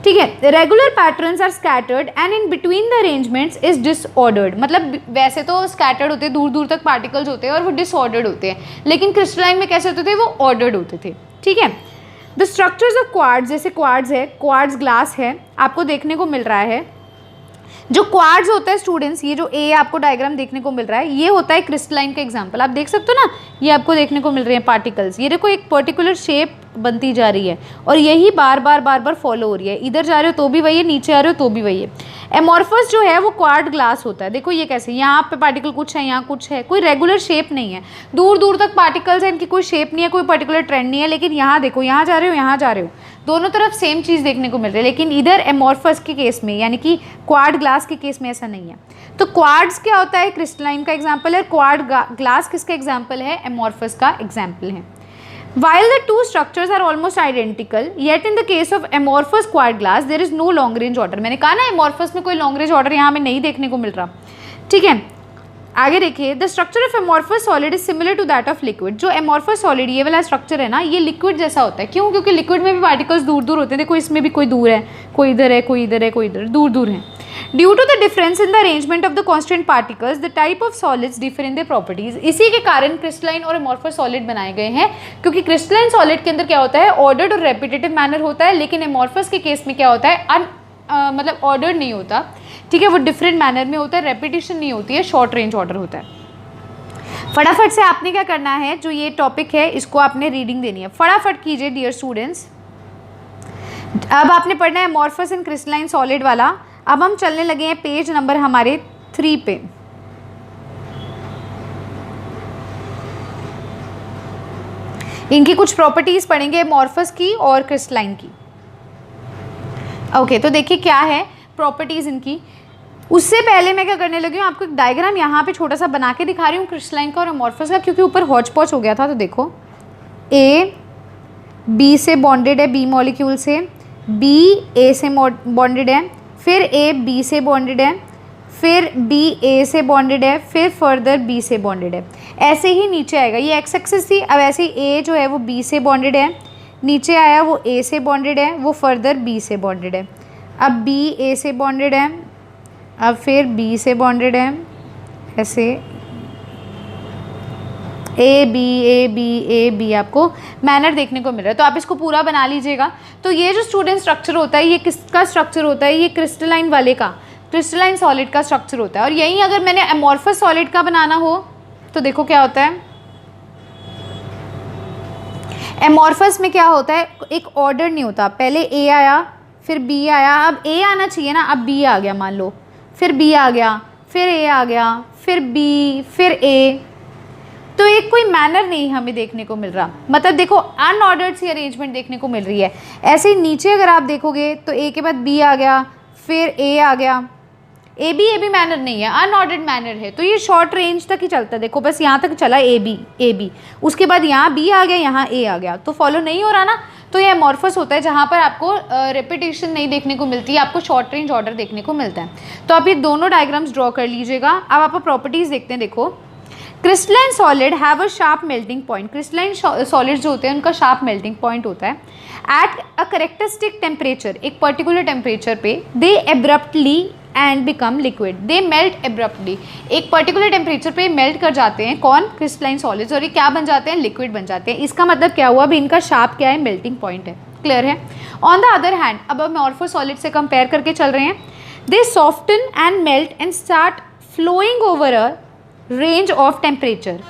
ठीक है, regular patterns are scattered and in between the arrangements is disordered. मतलब वैसे तो स्कैटर्ड होते हैं, दूर दूर तक पार्टिकल्स होते हैं और वो डिसऑर्डर्ड होते हैं, लेकिन क्रिस्टलाइन में कैसे होते थे, वो ऑर्डर्ड होते थे। ठीक है, द स्ट्रक्चर्स ऑफ क्वार्ट्ज, जैसे क्वार्ट्ज है, क्वार्ट्ज ग्लास है, आपको देखने को मिल रहा है। जो क्वार्ट्ज होता है स्टूडेंट्स, ये जो ए आपको डायग्राम देखने को मिल रहा है, ये होता है क्रिस्टलाइन का एग्जांपल। आप देख सकते हो ना, ये आपको देखने को मिल रहे हैं पार्टिकल्स, ये देखो एक पर्टिकुलर शेप बनती जा रही है और यही बार बार फॉलो हो रही है। इधर जा रहे हो तो भी वही है, नीचे आ रहे हो तो भी वही है। एमॉर्फस जो है वो क्वार्ट ग्लास होता है। देखो ये कैसे, यहाँ पे पार्टिकल कुछ है, यहाँ कुछ है, कोई रेगुलर शेप नहीं है, दूर दूर तक पार्टिकल्स हैं, इनकी कोई शेप नहीं है, कोई पर्टिकुलर ट्रेंड नहीं है। लेकिन यहाँ देखो, यहाँ जा रहे हो, यहाँ जा रहे हो, दोनों तरफ सेम चीज़ देखने को मिल रही है। लेकिन इधर एमॉर्फस के केस में, यानी कि क्वार्ट ग्लास के केस में ऐसा नहीं है। तो क्वार्ट्स क्या होता है, क्रिस्टलाइन का एग्जाम्पल है। क्वार्ट ग्लास किसका एग्जाम्पल है, एमॉर्फस का एग्जाम्पल है। While the two structures are almost identical, yet in the case of amorphous quartz glass there is no long range order। मैंने कहा ना amorphous में कोई long range order यहाँ हमें नहीं देखने को मिल रहा। ठीक है, आगे देखिए, the structure of amorphous solid is similar to that of liquid। जो amorphous solid ये वाला स्ट्रक्चर है ना, ये लिक्विड जैसा होता है। क्यों? क्योंकि लिक्विड में भी पार्टिकल्स दूर दूर होते हैं। देखो इसमें भी कोई दूर है, कोई इधर है, कोई इधर है, कोई इधर, दूर दूर है। Due to the difference in the arrangement of the constant particles the type of solids differ in the properties. इसी के कारण क्रिस्टलाइन और एमॉर्फस सॉलिड बनाए गए हैं, क्योंकि क्रिस्टलाइन सॉलिड के अंदर क्या होता है, ऑर्डर्ड और रेपिटेटिव मैनर होता है, लेकिन एमॉर्फस के केस में क्या होता है, मतलब ऑर्डर्ड नहीं होता। ठीक है, वो डिफरेंट मैनर में होता है, रेपिटेशन नहीं होती है, शॉर्ट रेंज ऑर्डर होता है। फटाफट से आपने क्या करना है, जो ये टॉपिक है इसको आपने रीडिंग देनी है, फटाफट कीजिए डियर स्टूडेंट्स। अब आपने पढ़ना है एमॉर्फस एंड क्रिस्टलाइन सॉलिड वाला। अब हम चलने लगे हैं पेज नंबर हमारे 3 पे। इनकी कुछ प्रॉपर्टीज पढ़ेंगे, एमॉर्फस की और क्रिस्टलाइन की। ओके, तो देखिए क्या है प्रॉपर्टीज इनकी। उससे पहले मैं क्या करने लगी हूँ, आपको एक डायग्राम यहाँ पे छोटा सा बना के दिखा रही हूँ क्रिस्टलाइन का और एमॉर्फस का, क्योंकि ऊपर हॉच पॉच हो गया था। तो देखो, ए बी से बॉन्डेड है, बी मॉलिक्यूल से, बी ए से बॉन्डेड है, फिर ए बी से बॉन्डेड है, फिर बी ए से बॉन्डेड है, फिर फर्दर बी से बॉन्डेड है। ऐसे ही नीचे आएगा, ये एक्स एक्सिस थी, अब ऐसे ही ए जो है वो बी से बॉन्डेड है, नीचे आया वो ए से बॉन्डेड है, वो फर्दर बी से बॉन्डेड है, अब बी ए से बॉन्डेड है, अब फिर बी से बॉन्डेड है, ऐसे ए बी आपको मैनर देखने को मिल रहा है। तो आप इसको पूरा बना लीजिएगा। तो ये जो स्टूडेंट स्ट्रक्चर होता है, ये किसका स्ट्रक्चर होता है, ये क्रिस्टलाइन वाले का, क्रिस्टलाइन सॉलिड का स्ट्रक्चर होता है। और यहीं अगर मैंने एमॉर्फस सॉलिड का बनाना हो तो देखो क्या होता है, एमॉर्फस में क्या होता है, एक ऑर्डर नहीं होता, पहले ए आया फिर बी आया, अब ए आना चाहिए ना, अब बी आ गया मान लो, फिर बी आ गया, फिर ए आ गया, फिर बी, फिर ए। तो एक कोई मैनर नहीं हमें देखने को मिल रहा, मतलब देखो अनऑर्डर्ड सी अरेंजमेंट देखने को मिल रही है। ऐसे ही नीचे अगर आप देखोगे तो ए के बाद बी आ गया, फिर ए आ गया, ए बी मैनर नहीं है, अनऑर्डर्ड मैनर है। तो ये शॉर्ट रेंज तक ही चलता है। देखो बस यहाँ तक चला ए बी, उसके बाद यहाँ बी आ गया, यहाँ ए आ गया, तो फॉलो नहीं हो रहा ना। तो ये एमॉर्फस होता है जहाँ पर आपको रेपिटेशन नहीं देखने को मिलती है, आपको शॉर्ट रेंज ऑर्डर देखने को मिलता है। तो आप ये दोनों डायग्राम्स ड्रॉ कर लीजिएगा। अब आप प्रॉपर्टीज़ देखते हैं। देखो, crystalline solid have a sharp melting point. Crystalline solids जो होते हैं उनका शार्प मेल्टिंग पॉइंट होता है एट अ करेक्टरिस्टिक टेम्परेचर, एक पर्टिकुलर टेम्परेचर पे they abruptly and become liquid, they melt abruptly. एक पर्टिकुलर टेम्परेचर पे मेल्ट कर जाते हैं, कौन, क्रिस्टलाइन सॉलिड्स, और ये क्या बन जाते हैं, लिक्विड बन जाते हैं। इसका मतलब क्या हुआ, भी इनका शार्प क्या है, मेल्टिंग पॉइंट है। क्लियर है। ऑन द अदर हैंड, अब हम एमॉर्फस सॉलिड से कंपेयर करके चल रहे हैं, they soften and melt and start flowing over a range of temperature.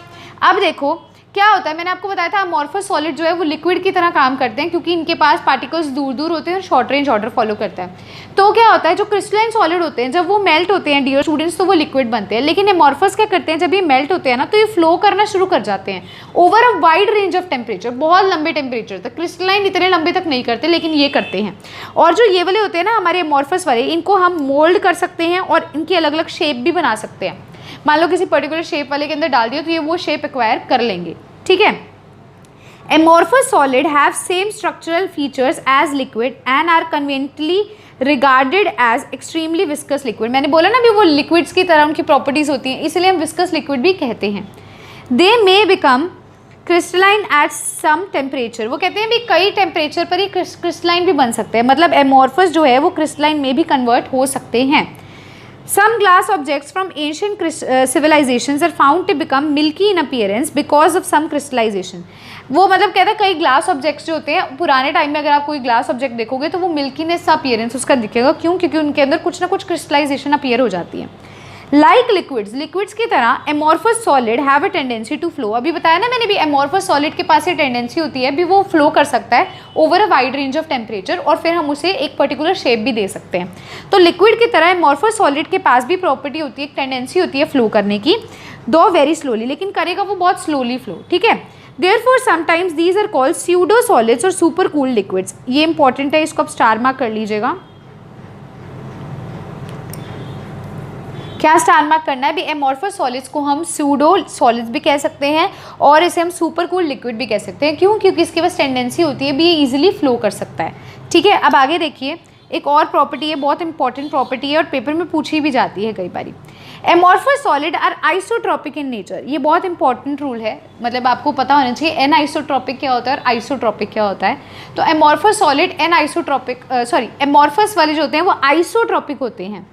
अब देखो क्या होता है, मैंने आपको बताया था अमॉर्फस सॉलिड जो है वो लिक्विड की तरह काम करते हैं क्योंकि इनके पास पार्टिकल्स दूर दूर होते हैं और शॉर्ट रेंज ऑर्डर फॉलो करता है। तो क्या होता है, जो क्रिस्टलाइन सॉलिड होते हैं जब वो मेल्ट होते हैं डियर स्टूडेंट्स तो वो लिक्विड बनते हैं, लेकिन अमॉर्फस क्या करते हैं, जब ये मेल्ट होते हैं ना तो ये फ्लो करना शुरू कर जाते हैं over a wide range of temperature, बहुत लंबे टेम्परेचर तक। क्रिस्टलाइन इतने लंबे तक नहीं करते लेकिन ये करते हैं। और जो ये वाले होते हैं ना हमारे अमॉर्फस वाले, इनको हम मोल्ड कर सकते हैं और इनकी अलग अलग शेप भी बना सकते हैं। मान लो किसी पर्टिकुलर शेप वाले के अंदर डाल दिया तो ये वो शेप एक्वायर कर लेंगे, ठीक है। Amorphous solid have same structural features as liquid and are conventionally regarded as extremely viscous liquid। मैंने बोला ना भी वो लिक्विड्स की तरह उनकी प्रॉपर्टीज होती हैं, इसलिए हम विस्कस लिक्विड भी कहते हैं। They may become crystalline at some temperature। वो कहते हैं भी कई टेम्परेचर पर ही क्रिस्टलाइन भी बन सकते हैं, मतलब amorphous जो है वो क्रिस्टलाइन में भी कन्वर्ट हो सकते हैं। Some glass objects from ancient civilizations are found to become milky in appearance because of some crystallization। वो मतलब कहता है कई ग्लास ऑब्जेक्ट्स जो होते हैं पुराने टाइम में, अगर आप कोई ग्लास ऑब्जेक्ट देखोगे तो वो मिल्कीनेस सा अपीयरेंस उसका दिखेगा। क्यों? क्योंकि उनके अंदर कुछ ना कुछ क्रिस्टलाइजेशन अपीयर हो जाती है। लाइक लिक्विड्स की तरह amorphous solid have a tendency to flow. अभी बताया ना मैंने भी, एमॉर्फस सॉलिड के पास ये टेंडेंसी होती है भी वो फ्लो कर सकता है over a wide range of temperature और फिर हम उसे एक पर्टिकुलर शेप भी दे सकते हैं। तो लिक्विड की तरह एमॉर्फस सॉलिड के पास भी प्रॉपर्टी होती है, एक टेंडेंसी होती है फ्लो करने की, दो वेरी स्लोली, लेकिन करेगा वो बहुत स्लोली फ्लो, ठीक है। Therefore sometimes these are called pseudo solids और super cooled liquids। ये इंपॉर्टेंट है, इसको आप स्टार मार्क कर लीजिएगा। क्या स्टार मार्क करना है भी, एमॉर्फस सॉलिड्स को हम स्यूडो सॉलिड्स भी कह सकते हैं और इसे हम सुपर कूल लिक्विड भी कह सकते हैं। क्यों? क्योंकि इसके पास टेंडेंसी होती है भी ये इजीली फ्लो कर सकता है, ठीक है। अब आगे देखिए, एक और प्रॉपर्टी है, बहुत इंपॉर्टेंट प्रॉपर्टी है और पेपर में पूछी भी जाती है कई बारी। Amorphous solid are isotropic in nature. ये बहुत इंपॉर्टेंट रूल है, मतलब आपको पता होना चाहिए एन आइसोट्रॉपिक क्या होता है और आइसोट्रॉपिक क्या होता है। तो amorphous solid an isotropic amorphous वाले जो होते हैं वो आइसोट्रॉपिक होते हैं।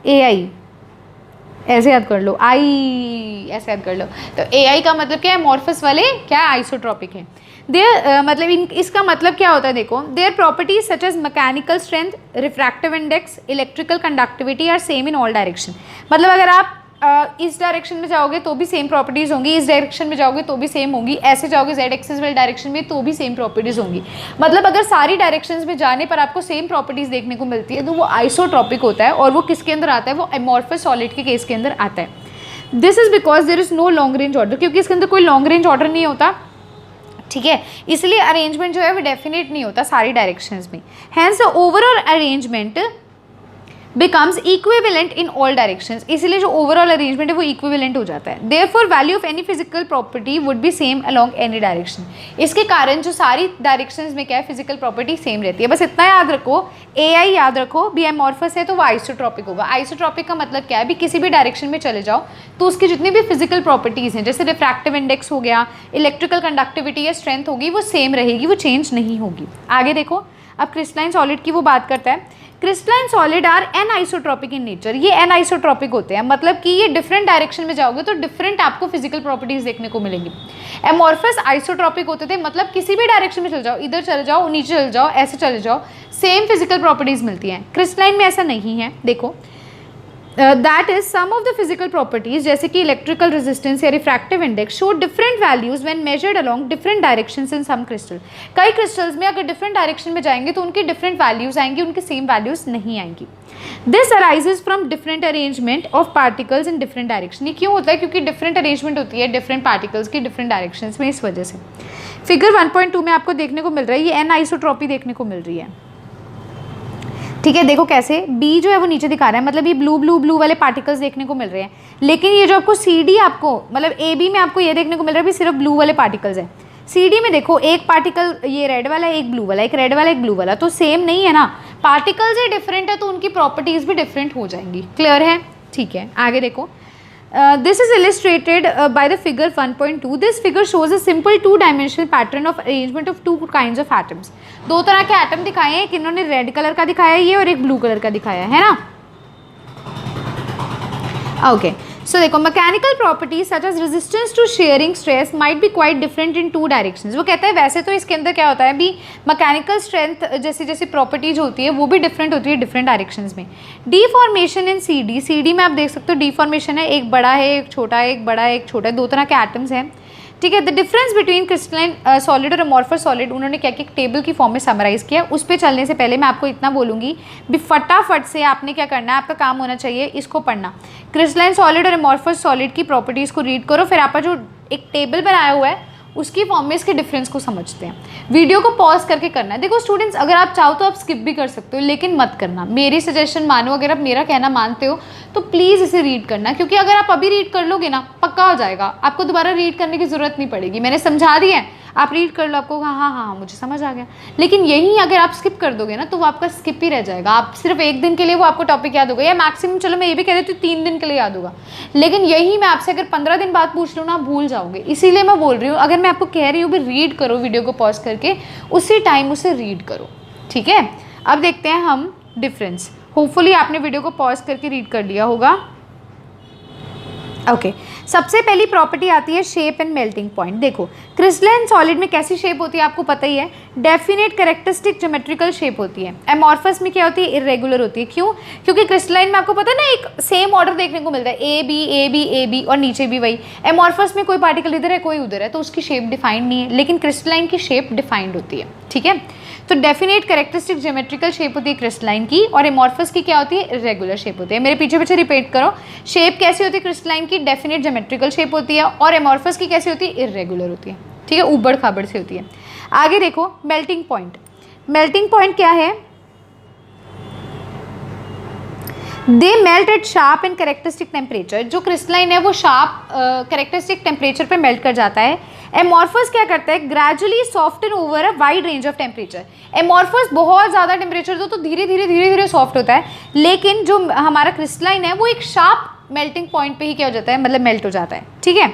AI ऐसे याद कर लो, आई ऐसे याद कर लो। तो AI का मतलब क्या है, एमॉर्फस वाले क्या है, आइसोट्रॉपिक है। देयर मतलब इसका मतलब क्या होता है, देखो, their properties such as mechanical strength, refractive index, electrical conductivity are same in all direction. मतलब अगर आप इस डायरेक्शन में जाओगे तो भी सेम प्रॉपर्टीज़ होंगी, इस डायरेक्शन में जाओगे तो भी सेम होंगी, ऐसे जाओगे जेड एक्सिस वाली डायरेक्शन में तो भी सेम प्रॉपर्टीज़ होंगी। मतलब अगर सारी डायरेक्शंस में जाने पर आपको सेम प्रॉपर्टीज़ देखने को मिलती है तो वो आइसोट्रॉपिक होता है। और वो किसके अंदर आता है, वो एमॉर्फस सॉलिड के केस के अंदर आता है। This is because there is no long range order, क्योंकि इसके अंदर कोई लॉन्ग रेंज ऑर्डर नहीं होता, ठीक है, इसलिए अरेंजमेंट जो है वो डेफिनेट नहीं होता सारी डायरेक्शंस में। Hence the overall arrangement becomes equivalent in all directions, इसलिए जो ओवरऑल अरेंजमेंट है वो इक्विवेलेंट हो जाता है। Therefore value of any physical property would be same along any direction. इसके कारण जो सारी डायरेक्शंस में क्या है, फिजिकल प्रॉपर्टी सेम रहती है। बस इतना याद रखो, AI याद रखो, भी एमॉर्फस है तो वो आइसोट्रॉपिक होगा। आइसोट्रॉपिक का मतलब क्या है, भी किसी भी डायरेक्शन में चले जाओ तो उसकी जितनी भी फिजिकल प्रॉपर्टीज़ हैं, जैसे रिफ्रैक्टिव इंडेक्स हो गया, इलेक्ट्रिकल कंडक्टिविटी या स्ट्रेंथ होगी, वो सेम रहेगी, वो चेंज नहीं होगी। आगे देखो, अब क्रिस्टलाइन सॉलिड की वो बात करता है। Crystalline solid are anisotropic in nature. ये एन आइसोट्रॉपिक होते हैं, मतलब कि ये डिफरेंट डायरेक्शन में जाओगे तो डिफरेंट आपको फिजिकल प्रॉपर्टीज देखने को मिलेंगी। एमॉर्फस आइसोट्रॉपिक होते थे, मतलब किसी भी डायरेक्शन में चले जाओ, इधर चले जाओ, नीचे चले जाओ, ऐसे चले जाओ, सेम फिजिकल प्रॉपर्टीज मिलती हैं। क्रिस्टलाइन में ऐसा नहीं है। देखो, that is some of the physical properties जैसे कि इलेक्ट्रिकल रेजिस्टेंस या refractive index show different values when measured along different directions in some crystal. कई क्रिस्टल्स में अगर डिफरेंट डायरेक्शन में जाएंगे तो उनकी डिफरेंट वैल्यूज आएंगी, उनकी सेम वैल्यूज नहीं आएंगी। This arises from different arrangement of particles in different direction. ये क्यों होता है, क्योंकि डिफरेंट अरेंजमेंट होती है डिफरेंट पार्टिकल्स की डिफरेंट डायरेक्शन में, इस वजह से। फिगर 1.2 में आपको देखने को मिल रहा है ये एन आइसोट्रॉपी देखने को मिल रही है, ठीक है। देखो कैसे B जो है वो नीचे दिखा रहा है, मतलब ये ब्लू वाले पार्टिकल्स देखने को मिल रहे हैं, लेकिन ये जो आपको CD आपको मतलब AB में आपको ये देखने को मिल रहा है भी सिर्फ ब्लू वाले पार्टिकल्स है। CD में देखो एक पार्टिकल ये रेड वाला है, एक ब्लू वाला, एक रेड वाला, एक ब्लू वाला, तो सेम नहीं है ना, पार्टिकल्स ही डिफरेंट है तो उनकी प्रॉपर्टीज भी डिफरेंट हो जाएंगी। क्लियर है, ठीक है। आगे देखो, this is illustrated by the figure 1.2. This figure shows a simple two-dimensional pattern of arrangement of two kinds of atoms. दो तरह के एटम दिखाए हैं, एक इन्होंने रेड कलर का दिखाया है ये और एक ब्लू कलर का दिखाया है ना। ओके, सो देखो, mechanical properties such as resistance to shearing stress might be quite different in two directions. वो कहता है वैसे तो इसके अंदर क्या होता है भी मैकेनिकल स्ट्रेंथ जैसी जैसी प्रॉपर्टीज होती है वो भी डिफरेंट होती है डिफरेंट डायरेक्शंस में। डीफॉर्मेशन इन CD में आप देख सकते हो डीफॉर्मेशन है, एक बड़ा है एक छोटा है, एक बड़ा है एक छोटा है, दो तरह के एटम्स हैं। ठीक है। The difference between crystalline solid और अमॉर्फस सॉलिड उन्होंने क्या किया, टेबल की फॉर्म में समराइज किया। उस पर चलने से पहले मैं आपको इतना बोलूँगी भी फटाफट से आपने क्या करना है, आपका काम होना चाहिए इसको पढ़ना। क्रिस्टलाइन सॉलिड और अमॉर्फस सॉलिड की प्रॉपर्टीज़ को रीड करो, फिर आपका जो एक टेबल बनाया हुआ है उसकी फॉर्म में इसके डिफरेंस को समझते हैं। वीडियो को पॉज करके करना है। देखो स्टूडेंट्स, अगर आप चाहो तो आप स्किप भी कर सकते हो, लेकिन मत करना, मेरी सजेशन मानो। अगर आप मेरा कहना मानते हो तो प्लीज़ इसे रीड करना, क्योंकि अगर आप अभी रीड कर लोगे ना पक्का हो जाएगा, आपको दोबारा रीड करने की ज़रूरत नहीं पड़ेगी। मैंने समझा दिया है, आप रीड कर लो, आपको हाँ मुझे समझ आ गया। लेकिन यही अगर आप स्किप कर दोगे ना तो वो आपका स्किप ही रह जाएगा। आप सिर्फ एक दिन के लिए वो आपको टॉपिक याद होगा, या मैक्सिमम चलो मैं ये भी कह देती हूँ 3 दिन के लिए याद होगा। लेकिन यही मैं आपसे अगर 15 दिन बाद पूछ लूँ ना, भूल जाओगे। इसीलिए मैं बोल रही हूँ, अगर मैं आपको कह रही हूँ भी रीड करो, वीडियो को पॉज करके उसी टाइम उसे रीड करो, ठीक है। अब देखते हैं हम डिफरेंस। होपफुली आपने वीडियो को पॉज करके रीड कर लिया होगा। ओके सबसे पहली प्रॉपर्टी आती है शेप एंड मेल्टिंग पॉइंट। देखो क्रिस्टलाइन सॉलिड में कैसी शेप होती है आपको पता ही है, डेफिनेट कैरेक्टरिस्टिक ज्योमेट्रिकल शेप होती है। एमॉर्फस में क्या होती है, इरेगुलर होती है। क्यों? क्योंकि क्रिस्टलाइन में आपको पता है ना एक सेम ऑर्डर देखने को मिलता है, A B A B A B और नीचे भी वही। एमॉर्फस में कोई पार्टिकल इधर है कोई उधर है, तो उसकी शेप डिफाइंड नहीं है, लेकिन क्रिस्टलाइन की शेप डिफाइंड होती है, ठीक है। तो डेफिनेट कैरेक्टरिस्टिक ज्योमेट्रिकल शेप होती है क्रिस्टलाइन की, और एमॉर्फस की क्या होती है, इरेगुलर शेप होती है। मेरे पीछे पीछे रिपीट करो, शेप कैसी होती है क्रिस्टलाइन की, डेफिनेट ज्योमेट्रिकल शेप होती है, और एमॉर्फस की कैसी होती है, इरेगुलर होती है, ठीक है, उबड़ खाबड़ से होती है। आगे देखो मेल्टिंग पॉइंट। मेल्टिंग पॉइंट क्या है, they melt at sharp and characteristic temperature. जो क्रिस्टलाइन है वो शार्प कैरेक्टरिस्टिक टेम्परेचर पे मेल्ट कर जाता है। एमॉर्फस क्या करता है, gradually soften over a wide range of temperature. Amorphous बहुत ज़्यादा टेम्परेचर दो तो धीरे धीरे सॉफ्ट होता है, लेकिन जो हमारा क्रिस्टलाइन है वो एक शार्प मेल्टिंग पॉइंट पे ही क्या हो जाता है, मतलब मेल्ट हो जाता है, ठीक है।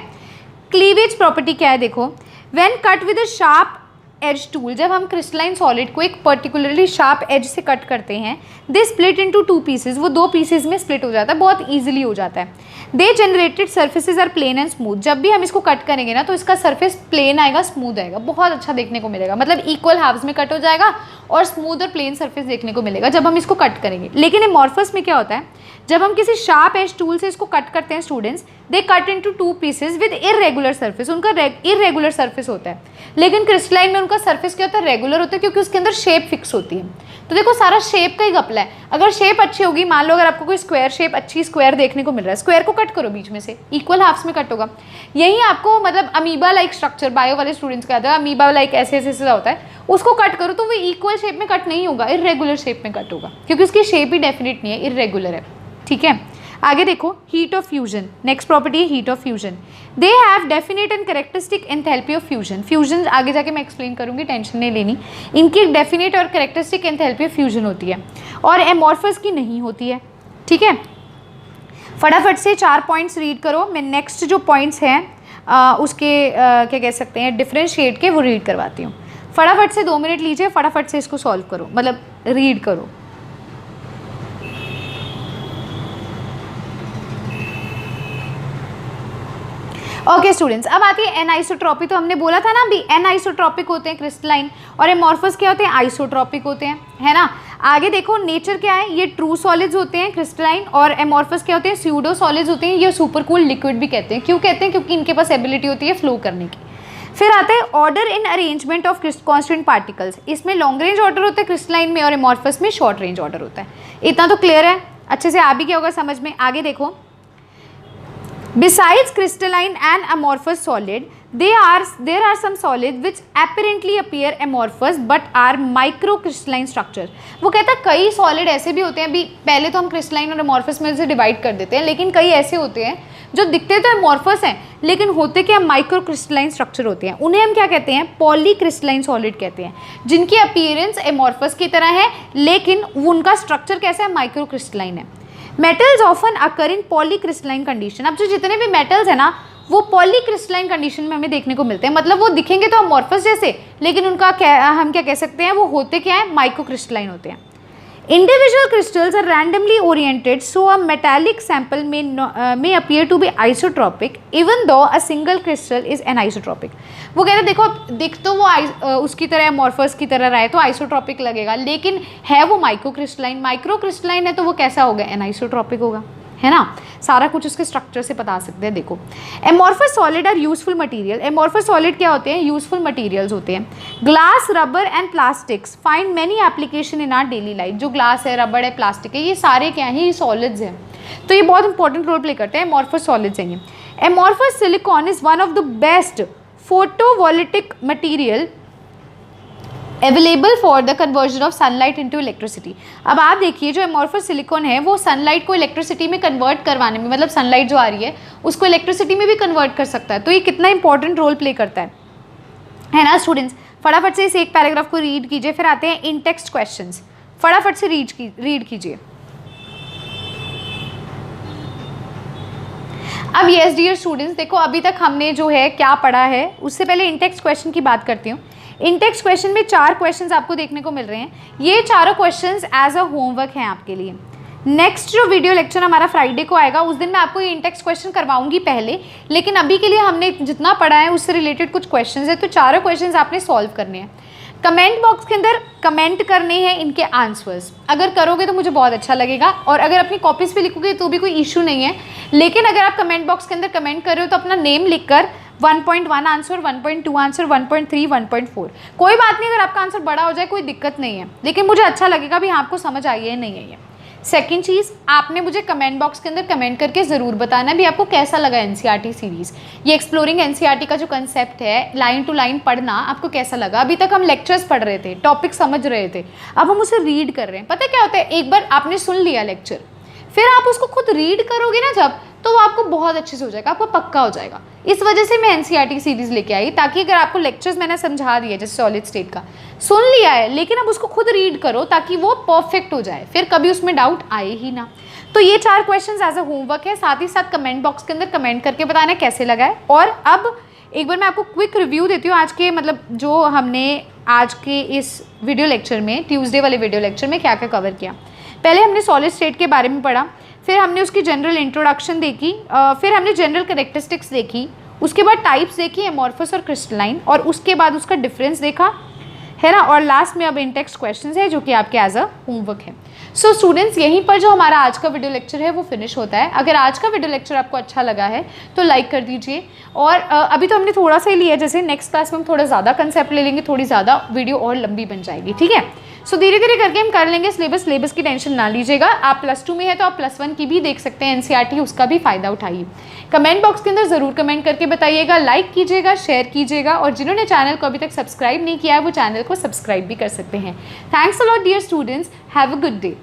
क्लीवेज प्रॉपर्टी क्या है, देखो when cut with a sharp edge tool, जब हम क्रिस्टलाइन सॉलिड को एक पर्टिकुलरली शार्प एज से कट करते हैं, दे स्प्लिट इनटू 2 पीसेज, वो 2 पीसेज में स्प्लिट हो जाता है, बहुत ईजिली हो जाता है। They generated surfaces are plain and smooth. जब भी हम इसको कट करेंगे ना तो इसका सरफेस प्लेन आएगा, स्मूथ आएगा, बहुत अच्छा देखने को मिलेगा, मतलब इक्वल हाफ्स में कट हो जाएगा और स्मूथ और प्लेन सरफेस देखने को मिलेगा जब हम इसको कट करेंगे। लेकिन एमॉर्फस में क्या होता है, जब हम किसी शार्प एज टूल से इसको कट करते हैं students, they cut into 2 pieces with irregular surface, उनका इरेगुलर सरफेस होता है। लेकिन क्रिस्टलाइन में उनका सरफेस क्या होता है, रेगुलर होता है, क्योंकि उसके अंदर शेप फिक्स होती है। तो देखो सारा शेप का ही गपला है। अगर शेप अच्छी होगी, मान लो अगर आपको कोई स्क्वायर शेप, अच्छी स्क्वायर देखने को मिल रहा है, स्क्वायर को कट करो बीच में से, इक्वल हाफ्स में कट होगा। यही आपको मतलब अमीबा लाइक स्ट्रक्चर, बायो वाले स्टूडेंट्स का आता है, अमीबा लाइक ऐसे ऐसे होता है, उसको कट करो तो वो इक्वल शेप में कट नहीं होगा, इरेगुलर शेप में कट होगा, क्योंकि उसकी शेप ही डेफिनेट नहीं है, इरेगुलर है, ठीक है। आगे देखो heat of fusion. Next property है heat of fusion. They have definite and characteristic enthalpy of fusion. Fusion आगे जाके मैं एक्सप्लेन करूंगी, टेंशन नहीं लेनी। इनकी एक डेफिनेट और कैरेक्टरिस्टिक एंथैल्पी ऑफ फ्यूजन होती है और एमॉर्फस की नहीं होती है, ठीक है। फटाफट से 4 पॉइंट्स रीड करो। मैं नेक्स्ट जो पॉइंट्स हैं उसके क्या कह सकते हैं डिफरेंशिएट के, वो रीड करवाती हूँ। फटाफट से 2 मिनट लीजिए, फटाफट से इसको सॉल्व करो, मतलब रीड करो। ओके स्टूडेंट्स, अब आती है एनआइसोट्रॉपी। तो हमने बोला था ना भी एनआइसोट्रॉपिक होते हैं क्रिस्टलाइन, और एमॉर्फस क्या होते हैं, आइसोट्रॉपिक होते हैं, है ना। आगे देखो नेचर क्या है, ये ट्रू सॉलिड्स होते हैं क्रिस्टलाइन, और एमॉर्फस क्या होते हैं, स्यूडो सॉलिड्स होते हैं, ये सुपर कूल लिक्विड भी कहते हैं। क्यों कहते हैं, क्योंकि इनके पास एबिलिटी होती है फ्लो करने की। फिर आता है order in arrangement of constant particles. इसमें लॉन्ग रेंज ऑर्डर होता है क्रिस्टलाइन में, और एमॉर्फस में शॉर्ट रेंज ऑर्डर होता है। इतना तो क्लियर है, अच्छे से आ भी क्या होगा समझ में। आगे देखो, besides crystalline and amorphous solid, there are some solids which apparently appear amorphous but are microcrystalline structure। वो कहता है कई सॉलिड ऐसे भी होते हैं, अभी पहले तो हम क्रिस्टलाइन और एमॉर्फस में से डिवाइड कर देते हैं, लेकिन कई ऐसे होते हैं जो दिखते तो एमॉर्फस हैं लेकिन होते क्या, माइक्रोक्रिस्टलाइन स्ट्रक्चर होते हैं। उन्हें हम क्या कहते हैं, पॉलीक्रिस्टलाइन सॉलिड कहते हैं, जिनकी अपीयरेंस एमॉर्फस की तरह है लेकिन उनका स्ट्रक्चर कैसा है, माइक्रोक्रिस्टलाइन है। मेटल्स ऑफन अकर इन पॉलीक्रिस्टलाइन कंडीशन। अब जो जितने भी मेटल्स है ना वो पॉलीक्रिस्टलाइन कंडीशन में हमें देखने को मिलते हैं, मतलब वो दिखेंगे तो अमॉर्फस जैसे, लेकिन उनका क्या, हम क्या कह सकते हैं, वो होते क्या है, माइक्रोक्रिस्टलाइन होते हैं। Individual crystals are randomly oriented, so a metallic sample may appear to be isotropic, even though a single crystal is anisotropic। वो कहते हैं देखो दिख तो वो उसकी तरह एमॉर्फस की तरह रहा है तो आइसोट्रॉपिक लगेगा, लेकिन है वो माइक्रोक्रिस्टलाइन है तो वो कैसा होगा, एनाइसोट्रॉपिक होगा, है ना, सारा कुछ उसके स्ट्रक्चर से बता सकते हैं। देखो, amorphous solid are useful material. Amorphous solid क्या होते हैं? यूजफुल मटेरियल्स होते हैं। Glass, rubber and plastics find many application in our daily life. जो ग्लास है, रबर है, प्लास्टिक है, ये सारे क्या हैं? ये सॉलिड्स हैं, तो ये बहुत इंपॉर्टेंट रोल प्ले करते हैं। एमॉर्फस सॉलिड्स हैं ये। Amorphous silicon is one of the best photovoltaic material available for the conversion of sunlight into electricity. अब आप देखिए, जो एमॉर्फस सिलिकॉन है वो सनलाइट को इलेक्ट्रिसिटी में कन्वर्ट करवाने में, मतलब सनलाइट जो आ रही है उसको इलेक्ट्रिसिटी में भी कन्वर्ट कर सकता है। तो ये कितना इंपॉर्टेंट रोल प्ले करता है ना स्टूडेंट्स। फटाफट से इस एक पैराग्राफ को रीड कीजिए, फिर आते हैं इन टेक्स्ट क्वेश्चंस। फटाफट से रीड कीजिए। अब यस डियर स्टूडेंट्स, देखो अभी तक हमने जो है क्या पढ़ा है, उससे पहले इन टेक्स्ट क्वेश्चन की बात करती हूँ। इन टेक्स्ट क्वेश्चन में 4 क्वेश्चंस आपको देखने को मिल रहे हैं। ये चारों क्वेश्चंस एज अ होमवर्क हैं आपके लिए। नेक्स्ट जो वीडियो लेक्चर हमारा फ्राइडे को आएगा, उस दिन मैं आपको ये इन टेक्स्ट क्वेश्चन करवाऊंगी पहले, लेकिन अभी के लिए हमने जितना पढ़ा है उससे रिलेटेड कुछ क्वेश्चंस है, तो चारों क्वेश्चंस आपने सॉल्व करने हैं। कमेंट बॉक्स के अंदर कमेंट करने हैं इनके आंसर्स। अगर करोगे तो मुझे बहुत अच्छा लगेगा, और अगर अपनी कॉपीज़ पे लिखोगे तो भी कोई इशू नहीं है, लेकिन अगर आप कमेंट बॉक्स के अंदर कमेंट कर रहे हो तो अपना नेम लिखकर 1.1 आंसर, 1.2 आंसर, 1.3, 1.4, कोई बात नहीं। अगर आपका आंसर बड़ा हो जाए कोई दिक्कत नहीं है, लेकिन मुझे अच्छा लगेगा भी हाँ आपको समझ आई है नहीं आई है। सेकेंड चीज़, आपने मुझे कमेंट बॉक्स के अंदर कमेंट करके ज़रूर बताना भी आपको कैसा लगा एनसीईआरटी सीरीज़। ये एक्सप्लोरिंग एनसीईआरटी का जो कंसेप्ट है, लाइन टू लाइन पढ़ना, आपको कैसा लगा? अभी तक हम लेक्चर्स पढ़ रहे थे, टॉपिक समझ रहे थे, अब हम उसे रीड कर रहे हैं। पता क्या होता है, एक बार आपने सुन लिया लेक्चर, फिर आप उसको खुद रीड करोगे ना जब, तो वो आपको बहुत अच्छे से हो जाएगा, आपको पक्का हो जाएगा। इस वजह से मैं एनसीईआरटी सीरीज़ लेके आई, ताकि अगर आपको लेक्चर्स मैंने समझा दिया जैसे सॉलिड स्टेट का सुन लिया है, लेकिन अब उसको खुद रीड करो ताकि वो परफेक्ट हो जाए, फिर कभी उसमें डाउट आए ही ना। तो ये 4 क्वेश्चंस एज अ होमवर्क है, साथ ही साथ कमेंट बॉक्स के अंदर कमेंट करके बताना कैसे लगा है। और अब एक बार मैं आपको क्विक रिव्यू देती हूँ आज के, मतलब जो हमने आज के इस वीडियो लेक्चर में, ट्यूसडे वाले वीडियो लेक्चर में क्या क्या कवर किया। पहले हमने सॉलिड स्टेट के बारे में पढ़ा, फिर हमने उसकी जनरल इंट्रोडक्शन देखी, फिर हमने जनरल कैरेक्टरिस्टिक्स देखी, उसके बाद टाइप्स देखी एमॉर्फस और क्रिस्टलाइन, और उसके बाद उसका डिफरेंस देखा, है ना। और लास्ट में अब इन टेक्स्ट क्वेश्चंस है जो कि आपके एज अ होमवर्क है। सो स्टूडेंट्स, यहीं पर जो हमारा आज का वीडियो लेक्चर है वो फिनिश होता है। अगर आज का वीडियो लेक्चर आपको अच्छा लगा है तो लाइक कर दीजिए, और अभी तो हमने थोड़ा सा ही लिया, जैसे नेक्स्ट क्लास में हम थोड़ा ज़्यादा कंसेप्ट ले लेंगे, थोड़ी ज़्यादा वीडियो और लंबी बन जाएगी, ठीक है। सो धीरे धीरे करके हम कर लेंगे सिलेबस की टेंशन ना लीजिएगा। आप +2 में है तो आप +1 की भी देख सकते हैं एनसीईआरटी, उसका भी फ़ायदा उठाइए। कमेंट बॉक्स के अंदर ज़रूर कमेंट करके बताइएगा, लाइक कीजिएगा, शेयर कीजिएगा, और जिन्होंने चैनल को अभी तक सब्सक्राइब नहीं किया है वो चैनल को सब्सक्राइब भी कर सकते हैं। Thanks a lot dear students, have a good day.